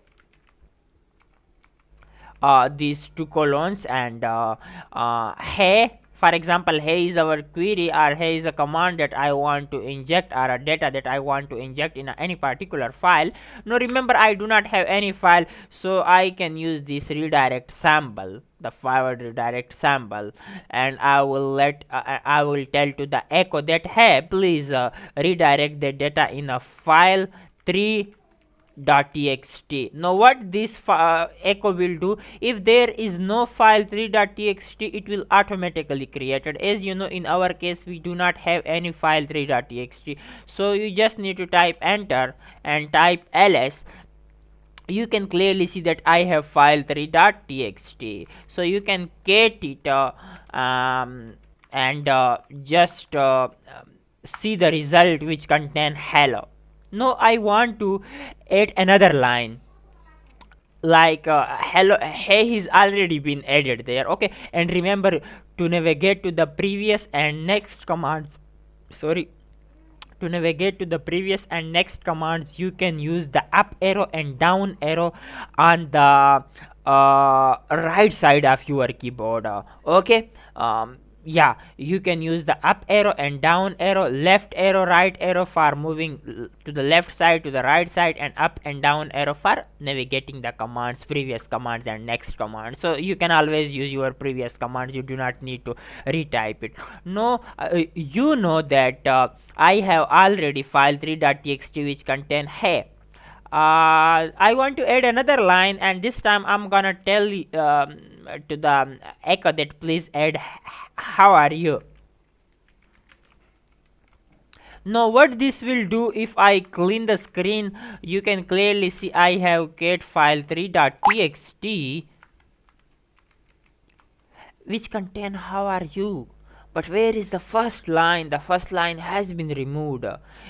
these two colons and hey, for example, hey is our query, or hey is a command that I want to inject, or a data that I want to inject in any particular file. Now remember, I do not have any file, so I can use this redirect sample, the forward redirect sample, and I will tell to the echo that hey, please redirect the data in a file 3.txt. Now what this echo will do, if there is no file 3.txt, it will automatically create it. As you know, in our case we do not have any file 3.txt, so you just need to type enter and type ls. You can clearly see that I have file 3.txt, so you can get it and just see the result which contain hello. Now I want to add another line, like hello, hey is already been added there. Okay, and remember to navigate to the previous and next commands, sorry, to navigate to the previous and next commands, you can use the up arrow and down arrow on the right side of your keyboard. Okay, yeah, you can use the up arrow and down arrow, left arrow, right arrow for moving to the left side, to the right side, and up and down arrow for navigating the commands, previous commands and next commands. So you can always use your previous commands, you do not need to retype it. No, you know that I have already file 3.txt which contain hey. I want to add another line, and this time I'm gonna tell to the echo that please add how are you. Now what this will do, if I clean the screen, you can clearly see I have get file 3.txt which contain how are you. But where is the first line? The first line has been removed.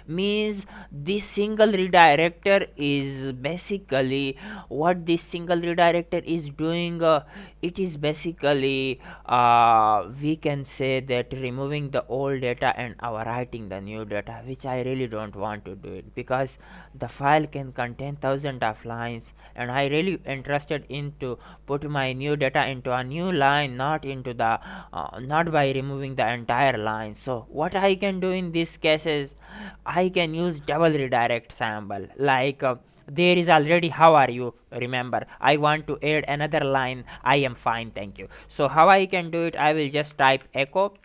Means this single redirector is basically what this single redirector is doing. It is basically we can say that removing the old data and writing the new data, which I really don't want to do it, because the file can contain thousands of lines, and I really interested into put my new data into a new line, not into the not by removing the entire line. So what I can do in this case is I can use double redirect sample, like there is already how are you. Remember, I want to add another line, I am fine, thank you. So how I can do it, I will just type echo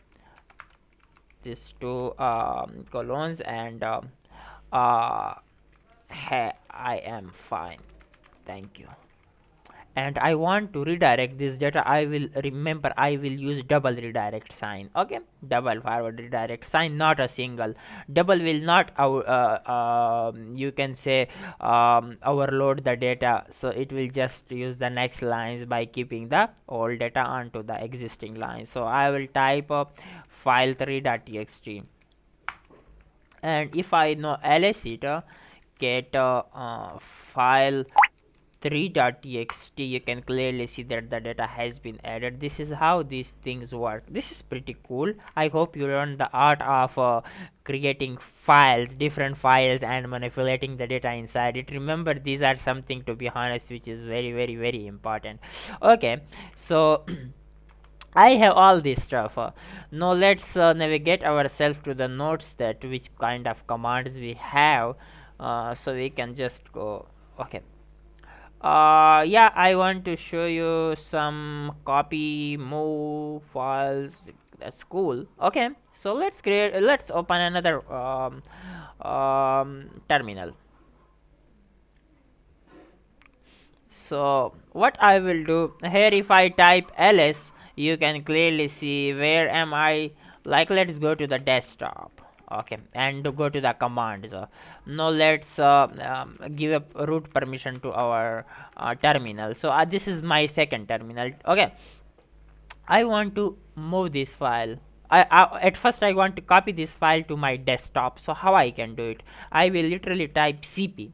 these two colons and hey, I am fine, thank you. And I want to redirect this data, I will remember I will use double redirect sign. Okay, double forward redirect sign, not a single. Double will not you can say overload the data, so it will just use the next lines by keeping the old data onto the existing line. So I will type file 3.txt, and if I know ls it get file 3.txt, you can clearly see that the data has been added. This is how these things work. This is pretty cool. I hope you learned the art of creating files, different files, and manipulating the data inside it. Remember, these are something, to be honest, which is very very very important. Okay, so I have all this stuff. Now let's navigate ourselves to the notes, that which kind of commands we have, so we can just go. Okay, yeah, I want to show you some copy, move files, That's cool. Okay, so let's open another terminal. So what I will do here, if I type ls, you can clearly see where am I. Like, let's go to the desktop. Okay, and go to the commands. Now let's give a root permission to our terminal. So this is my second terminal. Okay, I want to move this file. At first I want to copy this file to my desktop. So how I can do it? I will literally type cp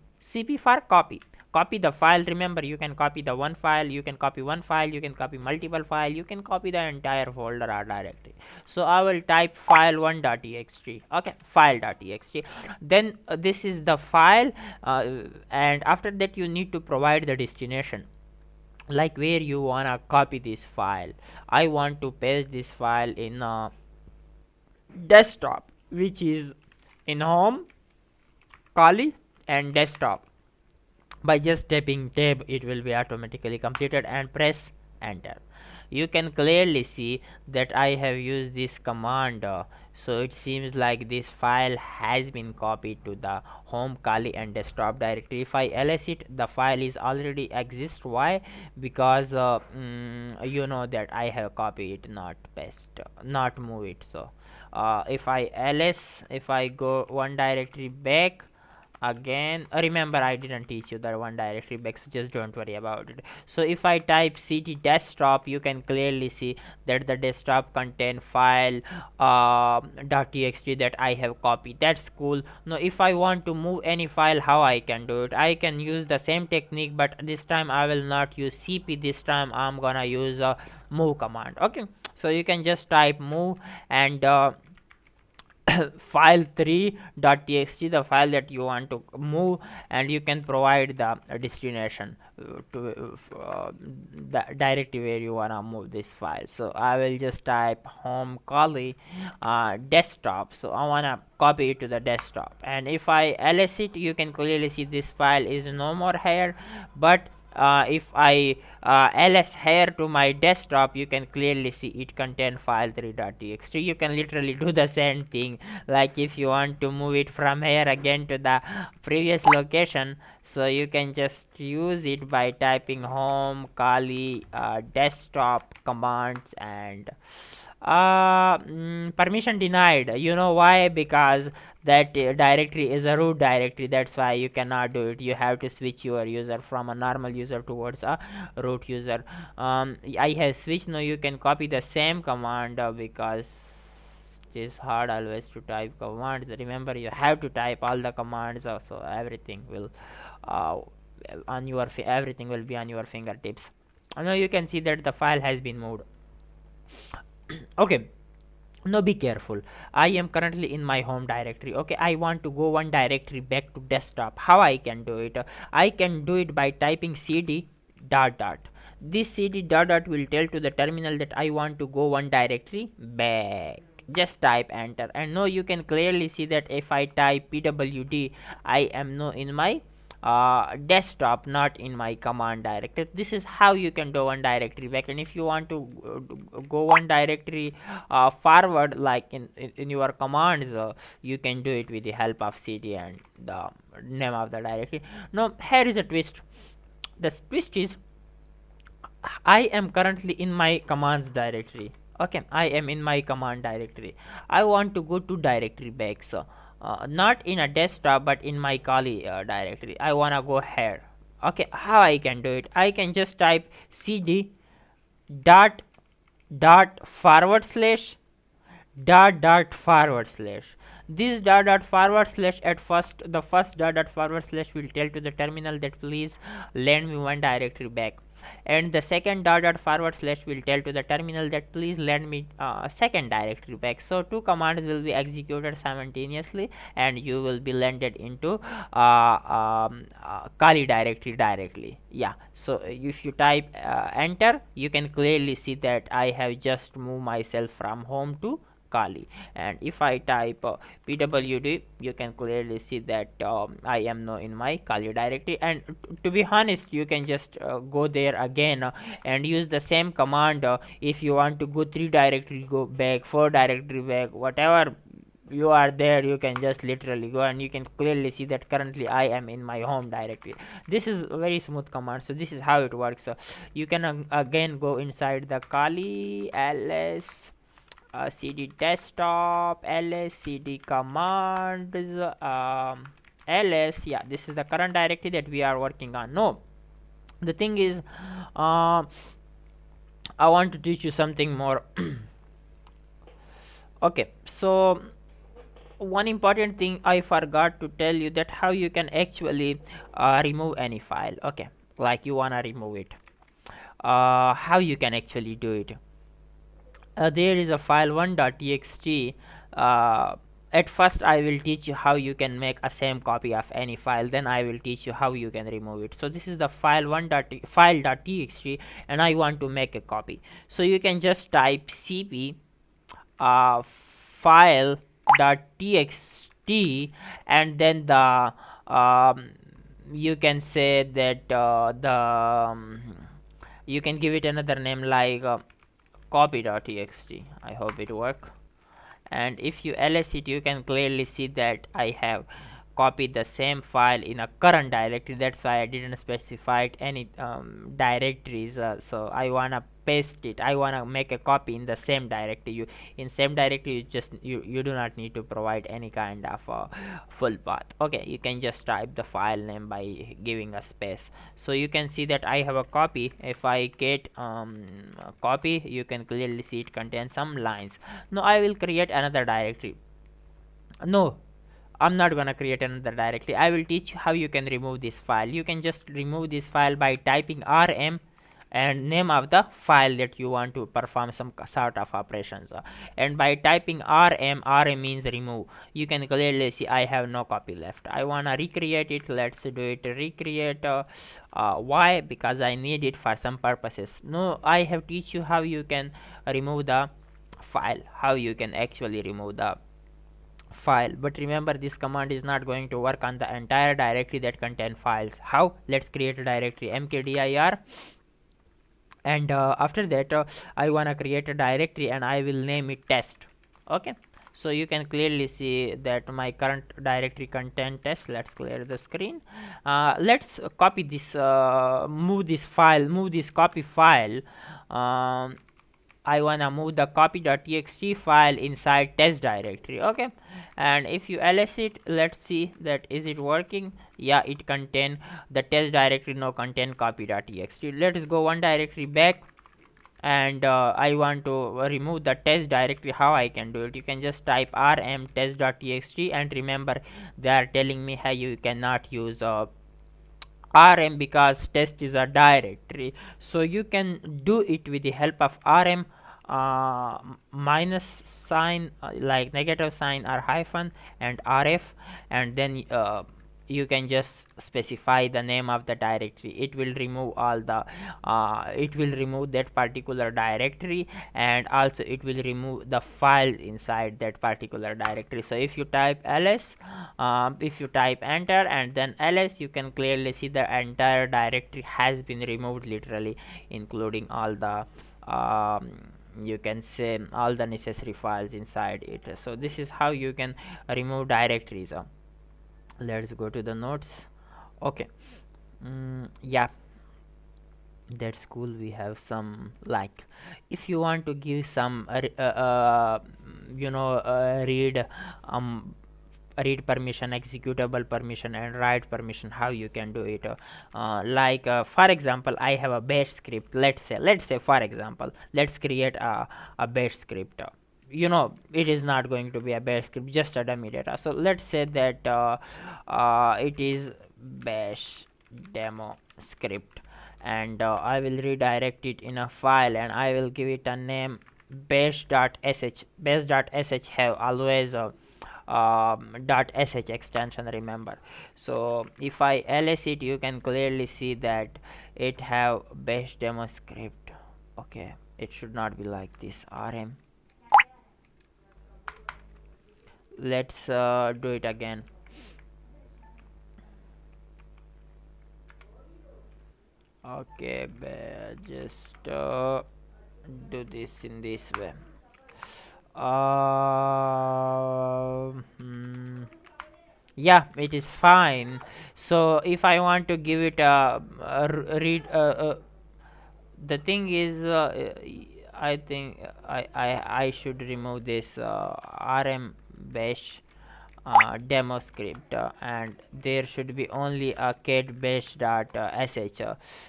for copy. Copy the file. Remember, you can copy the one file, you can copy one file, you can copy multiple file, you can copy the entire folder or directory. So I will type file1.txt. Okay, file.txt. Then this is the file, and after that you need to provide the destination, like where you wanna copy this file. I want to paste this file in desktop, which is in home, Kali, and desktop. By just tapping tab, it will be automatically completed, and press enter. You can clearly see that I have used this command, so it seems like this file has been copied to the home, Kali, and desktop directory. If I ls it, the file is already exist. Why? Because you know that I have copied it, not paste, not move it. So if I ls, if I go one directory back again, remember I didn't teach you that one directory back, so just don't worry about it. So if I type cd desktop, you can clearly see that the desktop contain file .txt that I have copied. That's cool. Now if I want to move any file, how I can do it? I can use the same technique, but this time I will not use cp. This time I'm gonna use a move command. Okay, so you can just type move and file3.txt, the file that you want to move, and you can provide the destination to the directory where you wanna move this file. So I will just type home, Kali, desktop. So I wanna copy it to the desktop, and if I ls it, you can clearly see this file is no more here. But if I ls here to my desktop, you can clearly see it contain file3.txt. You can literally do the same thing, like if you want to move it from here again to the previous location, so you can just use it by typing home, Kali, desktop commands, and permission denied. You know why? Because that directory is a root directory. That's why you cannot do it. You have to switch your user from a normal user towards a root user. I have switched. Now you can copy the same command, because it is hard always to type commands. Remember, you have to type all the commands, so everything will on your everything will be on your fingertips. Now you can see that the file has been moved. Okay, now be careful. I am currently in my home directory. Okay, I want to go one directory back to desktop. How I can do it? I can do it by typing cd dot dot. This cd dot dot will tell to the terminal that I want to go one directory back. Just type enter, and now you can clearly see that if I type pwd, I am now in my desktop, not in my command directory. This is how you can do one directory back. And if you want to go one directory forward, like in your commands, you can do it with the help of cd and the name of the directory. Now here is a twist. The twist is, I am currently in my commands directory. Okay, I am in my command directory. I want to go to directory back, so not in a desktop but in my Kali directory. I wanna go here. Okay, how I can do it? I can just type cd dot dot forward slash dot dot forward slash. This dot dot forward slash, at first the first dot dot forward slash will tell to the terminal that please lend me one directory back, and the second dot dot forward slash will tell to the terminal that please lend me second directory back. So two commands will be executed simultaneously, and you will be landed into Kali directory directly. Yeah, so if you type enter, you can clearly see that I have just moved myself from home to Kali. And if I type pwd, you can clearly see that I am now in my Kali directory. And to be honest, you can just go there again and use the same command. If you want to go 3 directory, go back, 4 directory back, whatever you are there, you can just literally go, and you can clearly see that currently I am in my home directory. This is a very smooth command. So this is how it works. You can again go inside the Kali ls cd desktop, ls cd commands, ls. Yeah, this is the current directory that we are working on. No, the thing is, I want to teach you something more. Okay, so one important thing I forgot to tell you, that how you can actually remove any file. Okay, like you wanna remove it, how you can actually do it. There is a file 1.txt. At first I will teach you how you can make a same copy of any file, then I will teach you how you can remove it. So this is the file file.txt, and I want to make a copy. So you can just type cp file.txt, and then the you can say that you can give it another name like copy.txt. I hope it work. And if you ls it, you can clearly see that I have copied the same file in a current directory. That's why I didn't specify any directories. So I wanna paste it, I wanna make a copy in the same directory. You in same directory, you do not need to provide any kind of full path. Okay, you can just type the file name by giving a space. So you can see that I have a copy. If I get a copy, you can clearly see it contains some lines. Now I will create another directory. No, I'm not gonna create another directory. I will teach you how you can remove this file. You can just remove this file by typing rm and name of the file that you want to perform some sort of operations, and by typing rm means remove. You can clearly see I have no copy left. I wanna recreate it. Let's do it. Recreate. Why? Because I need it for some purposes. No, I have teach you how you can remove the file, how you can actually remove the file. But remember, this command is not going to work on the entire directory that contain files. How? Let's create a directory mkdir, and after that I wanna create a directory and I will name it test. Okay, so you can clearly see that my current directory contain test. Let's clear the screen. Let's copy this, move this file, move this copy file. I wanna move the copy.txt file inside test directory. Okay, and if you ls it, let's see that is it working. Yeah, it contain the test directory, no contain copy.txt. Let's go one directory back, and I want to remove the test directory. How I can do it? You can just type rm test.txt, and remember, they are telling me how you cannot use rm because test is a directory. So you can do it with the help of rm minus sign, like negative sign or hyphen, and rf, and then you can just specify the name of the directory. It will remove all the it will remove that particular directory, and also it will remove the file inside that particular directory. So if you type ls, if you type enter and then ls, you can clearly see the entire directory has been removed, literally including all the you can say all the necessary files inside it. So this is how you can remove directories. Let's go to the notes. Okay, yeah, that's cool. We have some, like, if you want to give some read permission, executable permission, and write permission, how you can do it. Like for example, I have a bash script. Let's say for example, let's create a bash script. It is not going to be a bash script, just a dummy data. So let's say that it is bash demo script, and I will redirect it in a file, and I will give it a name bash.sh. Bash.sh have always .sh extension, remember. So if I ls it, you can clearly see that it have bash demo script. Okay, it should not be like this. rm let's do it again. Okay, just do this in this way. Yeah, it is fine. So if I want to give it read the thing is I think I should remove this rm bash demo script, and there should be only a cat bash dot sh.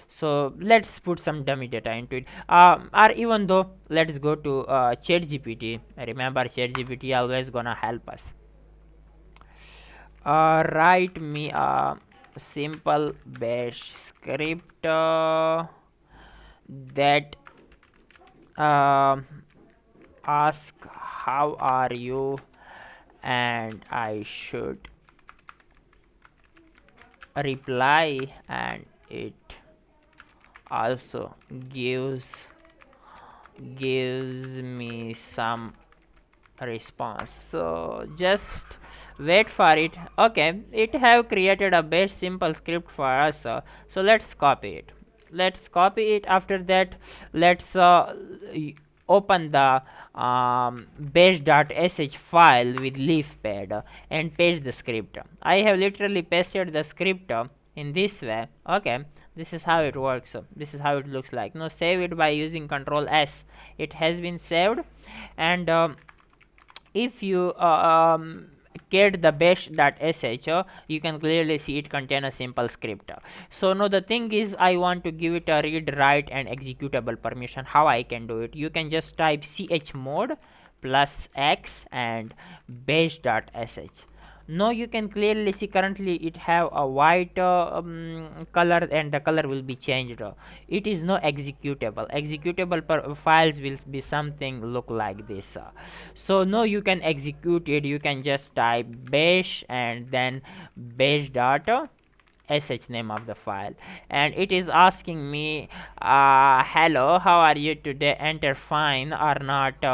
So let's put some dummy data into it, or even though let's go to chat gpt. Remember, chat gpt always gonna help us. Write me a simple bash script that ask how are you, and I should reply, and it also gives me some response. So just wait for it. Okay, it have created a base simple script for us, so let's copy it. After that, let's open the bash.sh file with leaf pad, and paste the script. I have literally pasted the script in this way. Okay, this is how it works. This is how it looks like. Now save it by using Control S. It has been saved, and if you get the bash.sh, you can clearly see it contain a simple script. So now the thing is, I want to give it a read, write, and executable permission. How I can do it? You can just type chmod plus x and bash.sh. Now you can clearly see currently it have a white color, and the color will be changed. It is no executable files will be something look like this. So now you can execute it. You can just type bash and then bash dot sh name of the file, and it is asking me hello, how are you today, enter fine or not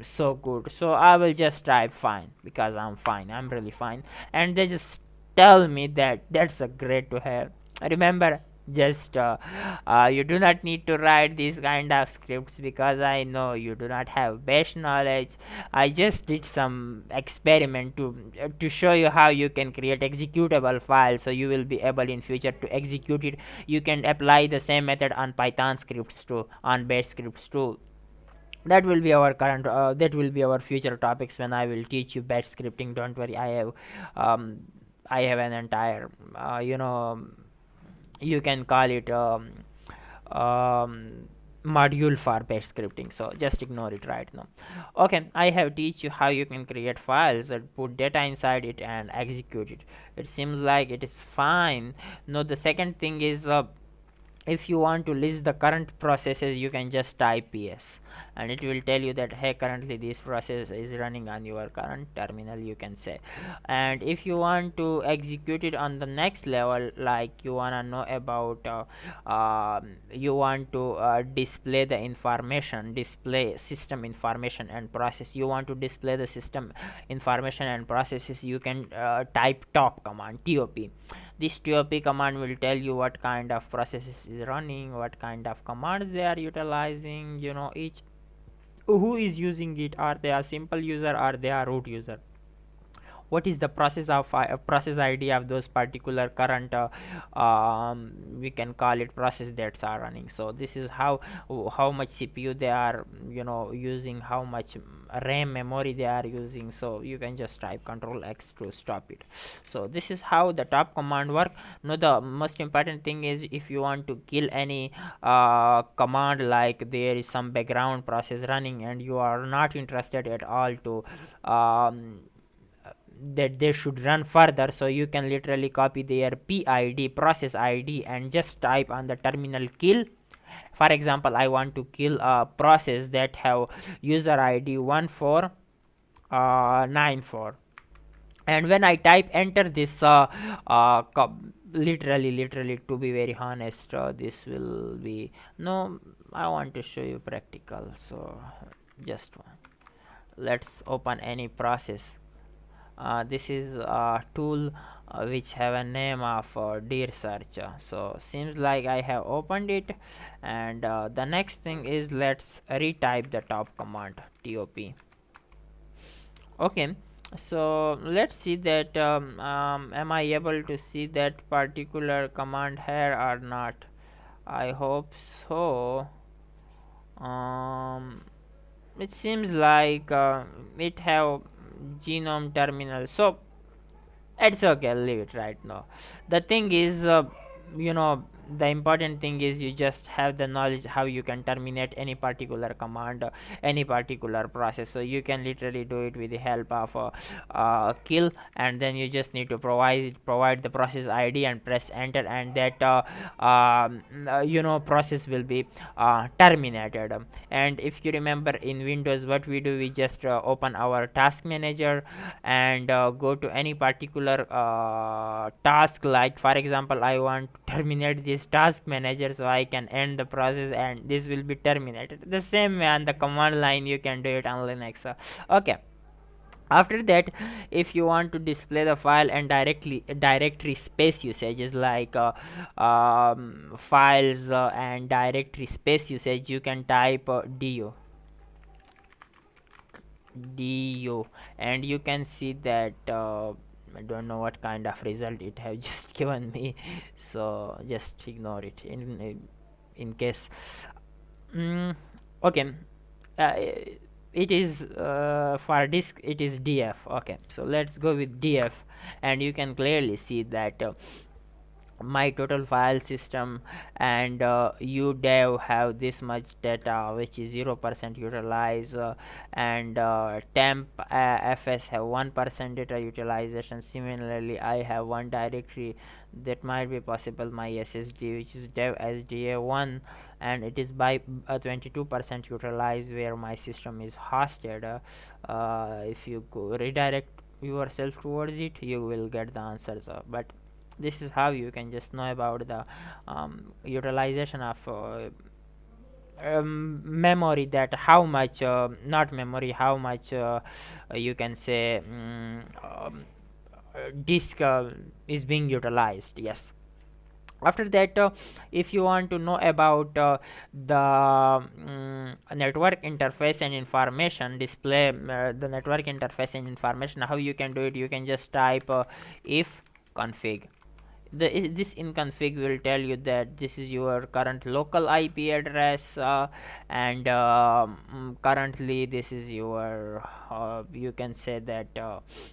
so good. So I will just type fine, because I'm fine, I'm really fine, and they just tell me that that's a great to have. Remember, just you do not need to write these kind of scripts, because I know you do not have bash knowledge. I just did some experiment to show you how you can create executable files, so you will be able in future to execute it. You can apply the same method on python scripts too, on bash scripts too. That will be our current that will be our future topics when I will teach you batch scripting. Don't worry, um, I have an entire you can call it um, module for batch scripting, so just ignore it right now. Okay, I have teach you how you can create files and put data inside it and execute it. It seems like it is fine. Now the second thing is, if you want to list the current processes, you can just type ps, and it will tell you that hey, currently this process is running on your current terminal, you can say. And if you want to execute it on the next level, like you want to know about you want to display the information, display system information and process, you want to display the system information and processes, you can type top command, top. This top command will tell you what kind of processes is running, what kind of commands they are utilizing, each who is using it, are they a simple user or they are root user, what is the process of process id of those particular current we can call it process that are running. So this is how much cpu they are using, how much ram memory they are using. So you can just type control x to stop it. So this is how the top command work. Now the most important thing is, if you want to kill any command, like there is some background process running and you are not interested at all to that they should run further, so you can literally copy their PID, process ID, and just type on the terminal kill. For example, I want to kill a process that have user ID 1494, and when I type enter this literally, to be very honest, this will be no, I want to show you practical. So just let's open any process. This is a tool which have a name of deer search. So seems like I have opened it, and the next thing is let's retype the top command top. Okay, so let's see that am I able to see that particular command here or not. I hope so. um, it seems like it have genome terminal, so it's okay, I'll leave it right now. The thing is, you know, the important thing is you just have the knowledge how you can terminate any particular command, any particular process. So you can literally do it with the help of kill, and then you just need to provide the process ID and press enter, and that process will be terminated. And if you remember in Windows, what we do, we just open our task manager and go to any particular task. Like for example, I want to terminate this task manager, so I can end the process and this will be terminated. The same way on the command line you can do it on Linux. Okay, after that, if you want to display the file and directory space usages, like files and directory space usage, you can type du, and you can see that I don't know what kind of result it have just given me, so just ignore it in case. Okay, uh, it is for disk, it is df. Okay, so let's go with df, and you can clearly see that my total file system and udev have this much data, which is 0% utilized, and temp fs have 1% data utilization. Similarly, I have one directory that might be possible, my ssd, which is dev sda1, and it is by 22% utilized, where my system is hosted. If you redirect yourself towards it, you will get the answers. But this is how you can just know about the utilization of memory, that how much not memory, how much you can say disk is being utilized. Yes, after that, if you want to know about the network interface and information display, the network interface and information, how you can do it, you can just type if config. This in config will tell you that this is your current local IP address, and currently this is your you can say that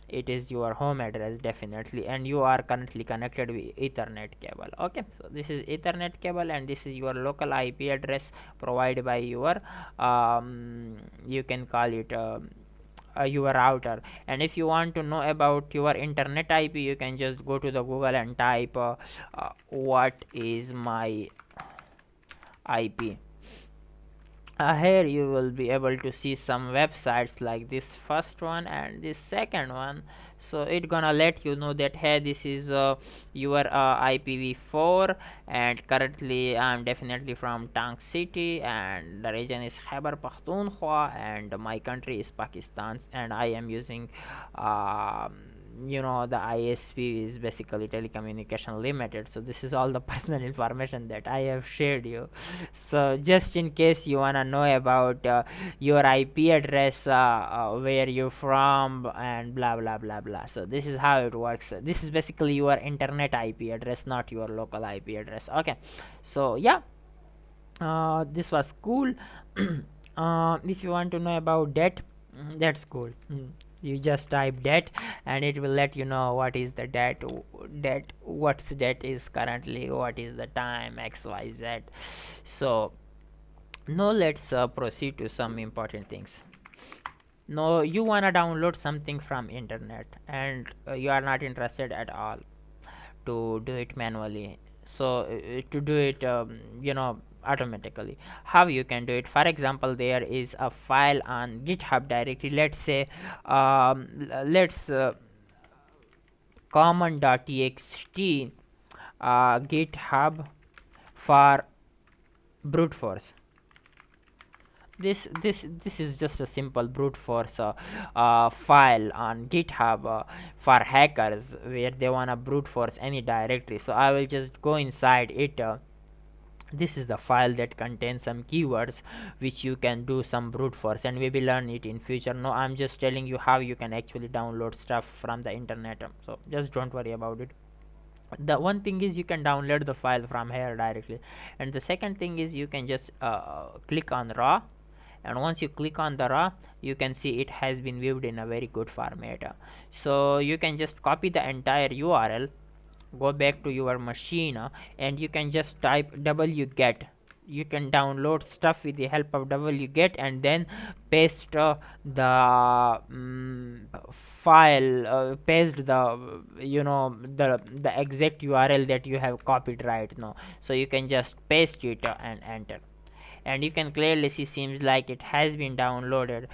it is your home address definitely, and you are currently connected with ethernet cable. Okay, so this is ethernet cable, and this is your local IP address provided by your you can call it your router. And if you want to know about your internet IP, you can just go to the Google and type what is my IP. Here you will be able to see some websites like this first one and this second one. So it gonna let you know that hey, this is your IPv4, and currently I'm definitely from Tank City, and the region is Khyber Pakhtunkhwa, and my country is Pakistan, and I am using the ISP is basically telecommunication limited. So this is all the personal information that I have shared you. So just in case you wanna know about your IP address, where you're from, and blah blah blah blah. So this is how it works. This is basically your internet IP address, not your local IP address. Okay, so yeah, this was cool. If you want to know about that, that's cool. You just type that, and it will let you know what is the that what's that is currently, what is the time xyz. So now let's proceed to some important things. Now you wanna download something from internet, and you are not interested at all to do it manually. So to do it automatically, how you can do it? For example, there is a file on GitHub directory. Let's say let's common.txt GitHub for brute force. This is just a simple brute force file on GitHub for hackers where they wanna brute force any directory. So I will just go inside it. This is the file that contains some keywords which you can do some brute force, and we will learn it in future. No, I'm just telling you how you can actually download stuff from the internet, so just don't worry about it. The one thing is you can download the file from here directly, and the second thing is you can just click on raw, and once you click on the raw, you can see it has been viewed in a very good format. So you can just copy the entire URL, go back to your machine, and you can just type wget. You can download stuff with the help of wget, and then paste the file, paste the the exact URL that you have copied right now. So you can just paste it and enter, and you can clearly see seems like it has been downloaded.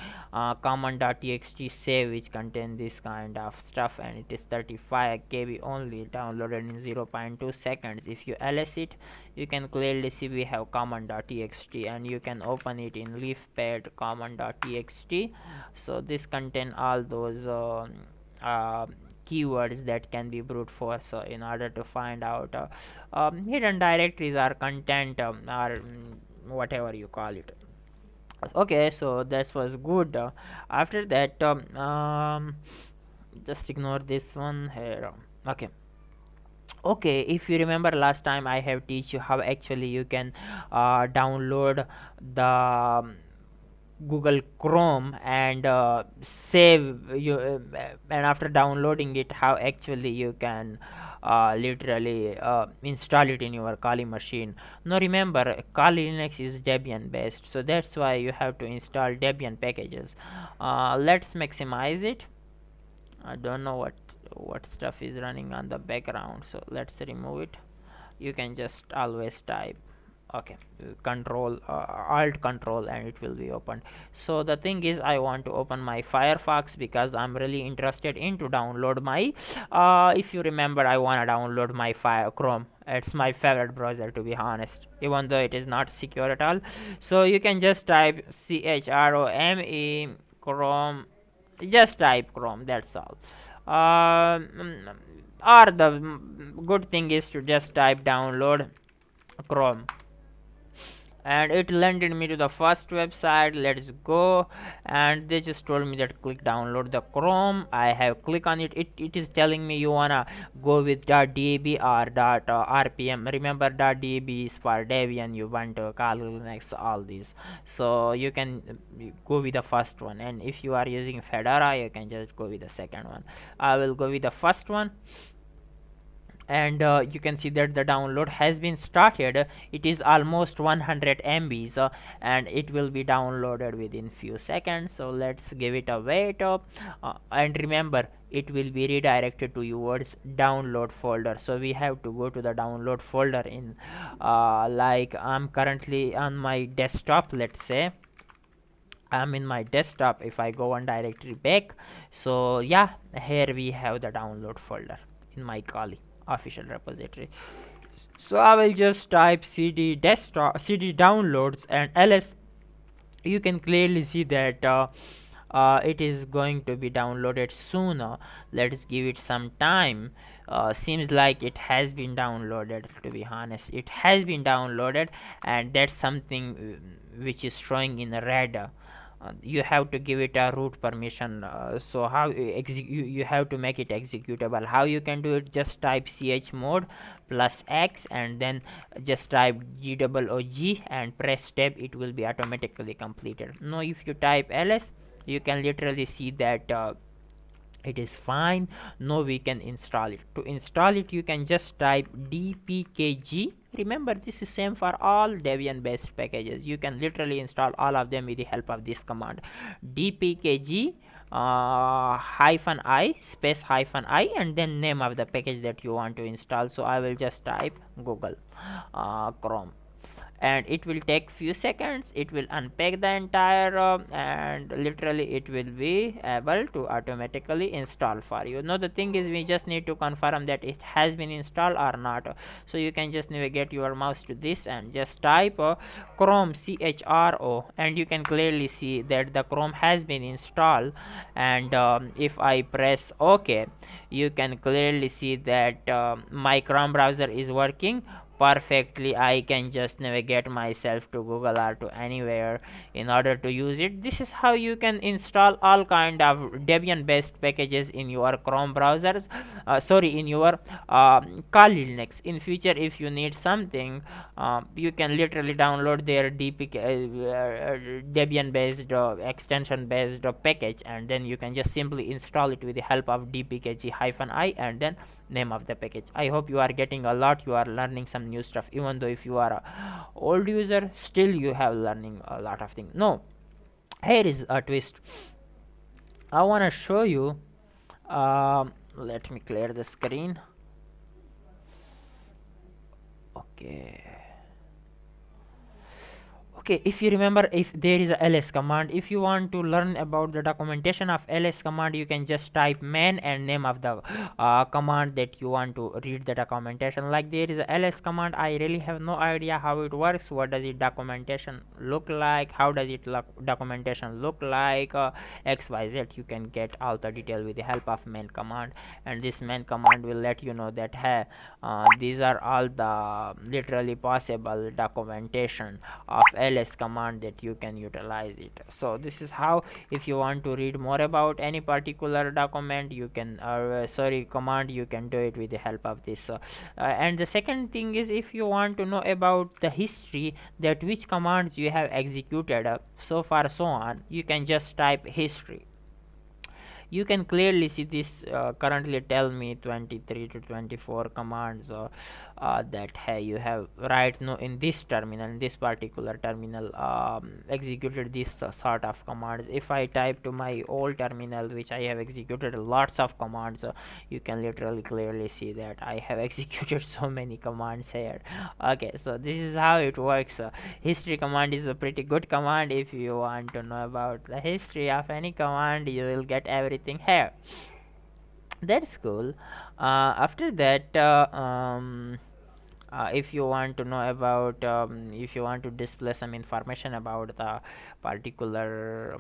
Common.txt save which contain this kind of stuff, and it is 35 KB only, downloaded in 0.2 seconds. If you ls it, you can clearly see we have common.txt, and you can open it in leafpad common.txt. So this contain all those keywords that can be brute force in order to find out hidden directories or content, or whatever you call it. Okay, so that was good. After that, just ignore this one here. Okay, if you remember last time I have teach you how actually you can download the Google Chrome and save you, and after downloading it, how actually you can literally install it in your Kali machine. Now remember, Kali Linux is Debian based, so that's why you have to install Debian packages. Let's maximize it. I don't know what stuff is running on the background, so let's remove it. You can just always type control alt control, and it will be opened. So the thing is, I want to open my Firefox because I'm really interested in to download my if you remember, I want to download my Chrome. It's my favorite browser, to be honest, even though it is not secure at all. So you can just type CHROME Chrome, just type Chrome, that's all. Or the good thing is to just type download Chrome, and it landed me to the first website. Let's go, and they just told me that click download the Chrome. I have click on it. It is telling me you wanna go with .deb or .rpm. Remember, .deb is for Debian, you want to call Linux, all these. So you can go with the first one, and if you are using Fedora, you can just go with the second one. I will go with the first one, and you can see that the download has been started. It is almost 100 MBs, and it will be downloaded within few seconds. So let's give it a wait, and remember, it will be redirected to yours download folder. So we have to go to the download folder in like I'm currently on my desktop. Let's say I'm in my desktop. If I go one directory back, so yeah, here we have the download folder in my Kali official repository. So I will just type cd desktop, cd downloads, and ls. You can clearly see that it is going to be downloaded sooner. Let's give it some time. Seems like it has been downloaded, to be honest. It has been downloaded, and that's something which is showing in red. You have to give it a root permission. So how you have to make it executable. How you can do it? Just type chmod +x, and then just type GOOG and press tab. It will be automatically completed. Now if you type ls, you can literally see that it is fine. Now we can install it. To install it, you can just type dpkg. Remember, this is same for all Debian based packages. You can literally install all of them with the help of this command, dpkg -i space -i, and then name of the package that you want to install. So I will just type Google Chrome, and it will take few seconds. It will unpack the entire and literally it will be able to automatically install for you. Now the thing is, we just need to confirm that it has been installed or not. So you can just navigate your mouse to this and just type Chrome, CHRO, and you can clearly see that the Chrome has been installed. And if I press OK, you can clearly see that my Chrome browser is working perfectly. I can just navigate myself to Google or to anywhere in order to use it. This is how you can install all kind of Debian based packages in your Chrome browsers, sorry, in your Kali Linux. In future, if you need something, you can literally download their Debian based extension based package, and then you can just simply install it with the help of dpkg-i and then name of the package. I hope you are getting a lot, you are learning some new stuff. Even though if you are a old user, still you have learning a lot of things. No, here is a twist. I want to show you. Let me clear the screen. Okay, if you remember, if there is a ls command, if you want to learn about the documentation of ls command, you can just type man and name of the command that you want to read the documentation. Like there is a ls command, I really have no idea how it works, what does it documentation look like, how does it documentation look like, xyz. You can get all the detail with the help of man command, and this man command will let you know that hey, these are all the literally possible documentation of ls command that you can utilize it. So this is how, if you want to read more about any particular document, you can command, you can do it with the help of this. And the second thing is, if you want to know about the history, that which commands you have executed so far so on, you can just type history. You can clearly see this currently tell me 23 to 24 commands that hey, you have right now in this terminal, in this particular terminal, executed this sort of commands. If I type to my old terminal, which I have executed lots of commands, you can literally clearly see that I have executed so many commands here. Okay, so this is how it works. History command is a pretty good command. If you want to know about the history of any command, you will get everything here. That's cool. After that, if you want to know about, if you want to display some information about the particular,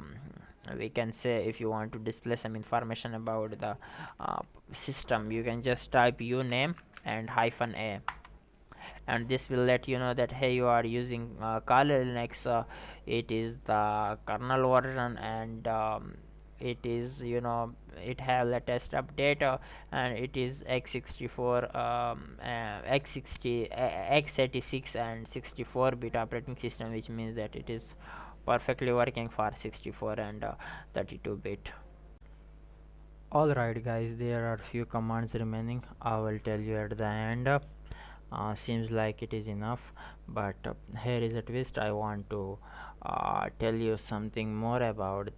we can say, if you want to display some information about the system, you can just type uname and -a, and this will let you know that hey, you are using Kali Linux. It is the kernel version, and it is, you know, it have latest update, and it is x64, x60, x86 and 64-bit operating system, which means that it is perfectly working for 64 and 32-bit. Alright guys, there are few commands remaining. I will tell you at the end. Seems like it is enough, but here is a twist. I want to tell you something more about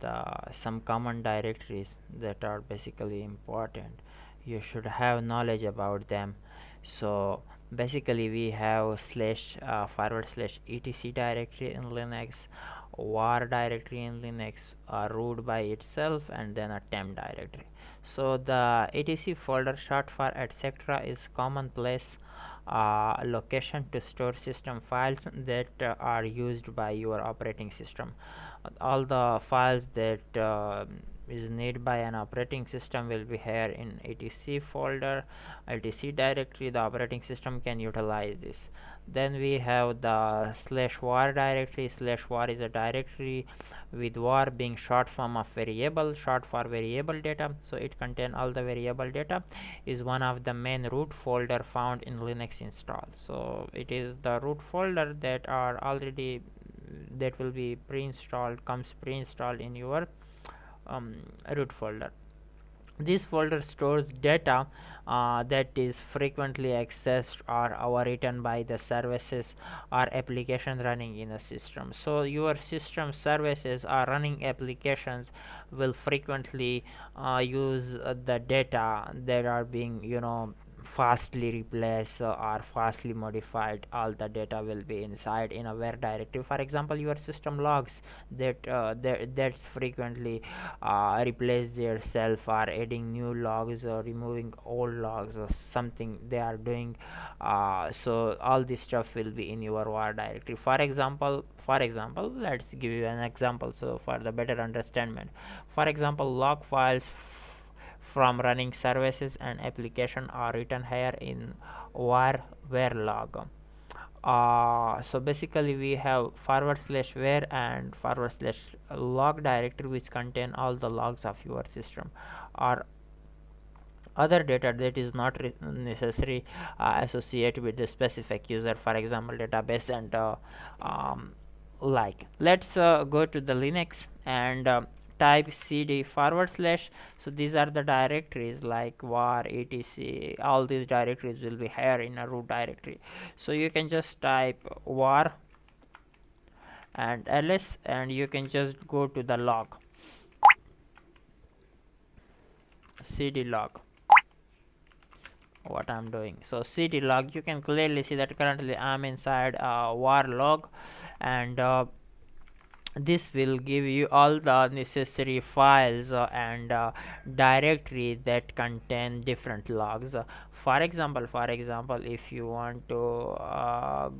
some common directories that are basically important. You should have knowledge about them. So basically we have // etc directory in Linux, var directory in Linux, root by itself, and then a temp directory. So the etc folder short for etc is commonplace location to store system files that are used by your operating system. All the files that is needed by an operating system will be here in etc folder, etc directory. The operating system can utilize this. Then we have the /var directory. /var is a directory with var being short form of variable, short for variable data, so it contains all the variable data. Is one of the main root folder found in Linux install. So it is the root folder that are already, that will be pre-installed, comes pre-installed in your root folder. This folder stores data that is frequently accessed or overwritten by the services or application running in a system. So your system services or running applications will frequently use the data that are being, you know, fastly replace or fastly modified, all the data will be inside in a where directory. For example, your system logs that's frequently replace their self, or adding new logs or removing old logs or something they are doing. So all this stuff will be in your var directory. For example, let's give you an example so for the better understanding. For example, log files from running services and application are written here in var where log. So basically we have /var and /log directory, which contain all the logs of your system or other data that is not necessary associated with the specific user, for example database and like. Let's go to the Linux and type cd /. So these are the directories like var, etc. All these directories will be here in a root directory. So you can just type var and ls, and you can just go to the log, cd log, what I'm doing. So cd log, you can clearly see that currently I'm inside var log, and this will give you all the necessary files and directory that contain different logs. For example, if you want to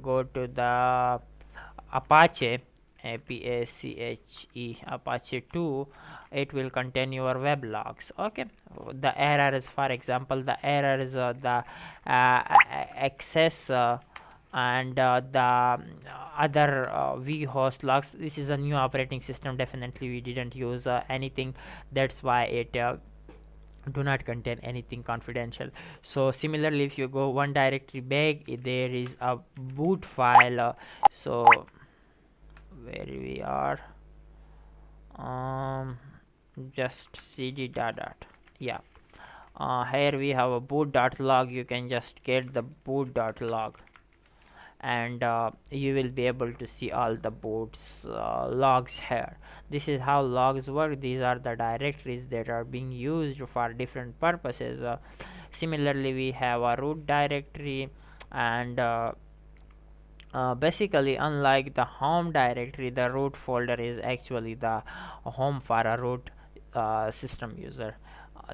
go to the Apache, Apache 2, it will contain your web logs. Okay, the errors, for example, the errors, the access and the other vhost logs. This is a new operating system, definitely we didn't use anything, that's why it do not contain anything confidential. So similarly, if you go one directory back, there is a boot file. So where we are, just cd dot, yeah, here we have a boot.log. You can just get the boot.log, and you will be able to see all the boot's logs here. This is how logs work. These are the directories that are being used for different purposes. Similarly, we have a root directory, and basically, unlike the home directory, the root folder is actually the home for a root system user.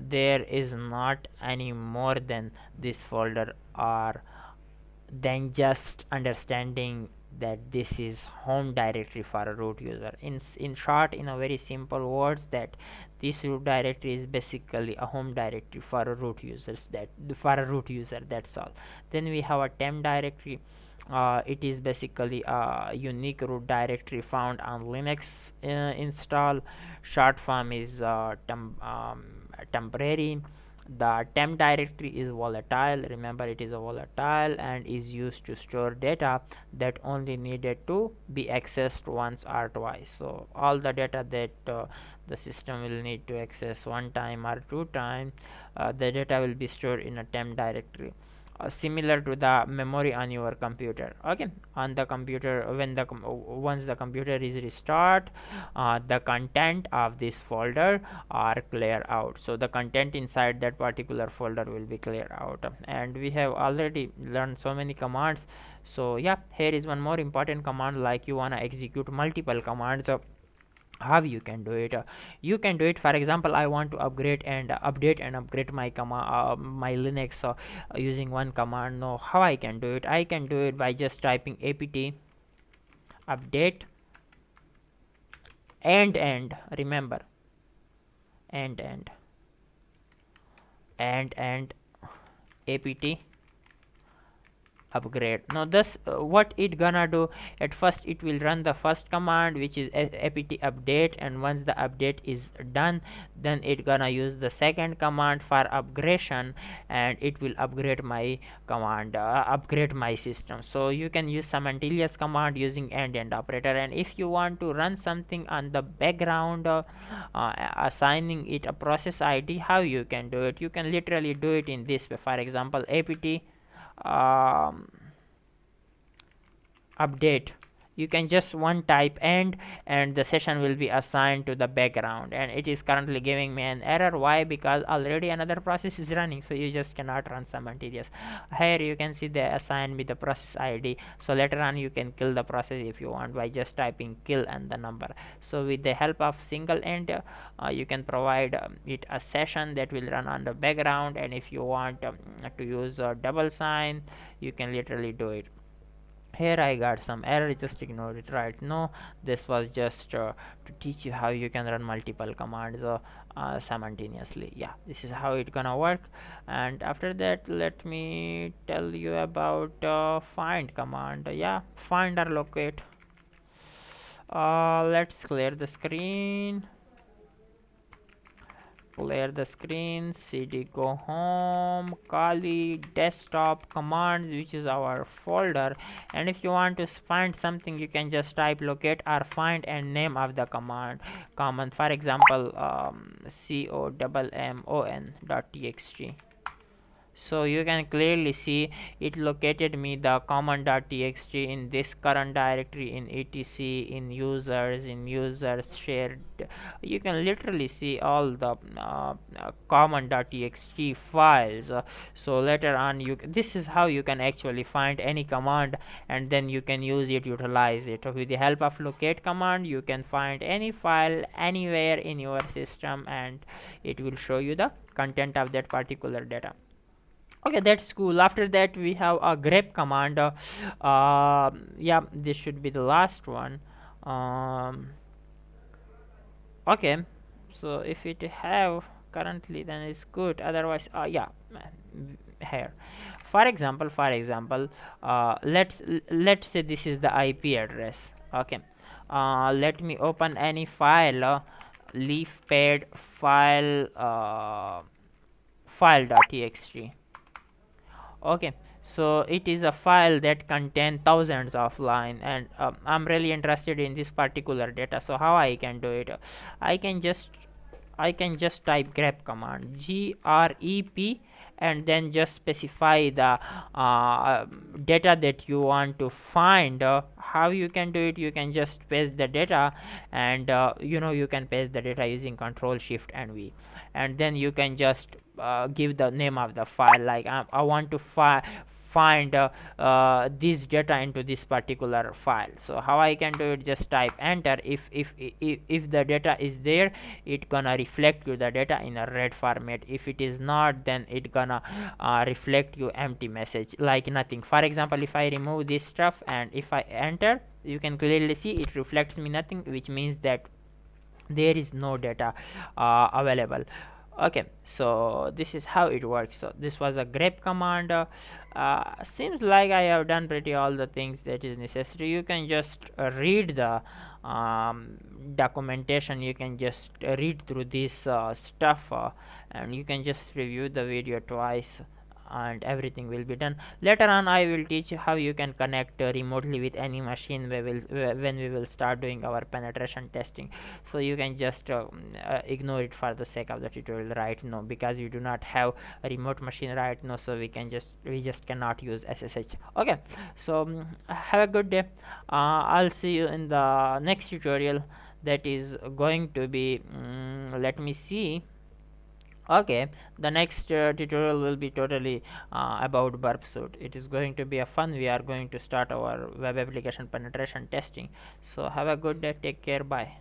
There is not any more than this folder, or than just understanding that this is home directory for a root user. In short, in a very simple words, that this root directory is basically a home directory for a root users, that for a root user, that's all. Then we have a temp directory. It is basically a unique root directory found on Linux install. Short form is temporary. The temp directory is volatile. Remember, it is a volatile and is used to store data that only needed to be accessed once or twice. So all the data that the system will need to access one time or two times, the data will be stored in a temp directory. Similar to the memory on your computer. Okay, on the computer, when the once the computer is restart, the content of this folder are clear out. So the content inside that particular folder will be clear out. And we have already learned so many commands. So yeah, here is one more important command. Like you wanna execute multiple commands, how you can do it. You can do it, for example, I want to upgrade and update and upgrade my my Linux using one command. No, how I can do it? I can do it by just typing apt update and remember, and apt upgrade. Now this what it gonna do, at first it will run the first command, which is apt update, and once the update is done, then it gonna use the second command for upgradation, and it will upgrade my command, upgrade my system. So you can use simultaneous command using and operator. And if you want to run something on the background, assigning it a process ID, how you can do it? You can literally do it in this way. For example, apt update you can just one type end, and the session will be assigned to the background, and it is currently giving me an error. Why? Because already another process is running, so you just cannot run simultaneous. Here you can see they assign me the process ID, so later on you can kill the process if you want by just typing kill and the number. So with the help of single end, you can provide it a session that will run on the background, and if you want to use a double sign, you can literally do it. Here I got some error, just ignore it right now. This was just to teach you how you can run multiple commands simultaneously. Yeah, this is how it gonna work. And after that, let me tell you about find command. Yeah, find or locate. Let's clear the screen. Cd go home, Kali desktop commands, which is our folder. And if you want to find something, you can just type locate or find and name of the command. For example, common.txt. So you can clearly see it located me the common.txt in this current directory, in etc, in users shared. You can literally see all the common.txt files. So later on, this is how you can actually find any command, and then you can use it, utilize it. With the help of locate command, you can find any file anywhere in your system, and it will show you the content of that particular data. Okay, that's cool. After that, we have a grep command. Yeah, this should be the last one. Okay, so if it have currently, then it's good. Otherwise, yeah, here. For example, let's say this is the IP address. Okay, let me open any file. Leafpad file.txt. Okay, so it is a file that contains thousands of lines, and I'm really interested in this particular data. So how I can do it? i can just I can just type grep command, grep, and then just specify the data that you want to find. How you can do it? You can just paste the data, and you can paste the data using Control Shift and V, and then you can just give the name of the file, like I want to find this data into this particular file. So how I can do it? Just type enter. If the data is there, it gonna reflect you the data in a red format. If it is not, then it gonna reflect you empty message, like nothing. For example, if I remove this stuff and if I enter, you can clearly see it reflects me nothing, which means that there is no data available. Okay, so this is how it works. So this was a grep command. Seems like I have done pretty all the things that is necessary. You can just read the documentation. You can just read through this stuff, and you can just review the video twice, and everything will be done. Later on, I will teach you how you can connect remotely with any machine when we will start doing our penetration testing. So you can just ignore it for the sake of the tutorial right now, because we do not have a remote machine right now, so we just cannot use SSH. Okay, so have a good day. I'll see you in the next tutorial, that is going to be let me see. Okay, the next tutorial will be totally about burp suit. It is going to be a fun. We are going to start our web application penetration testing. So have a good day, take care, bye.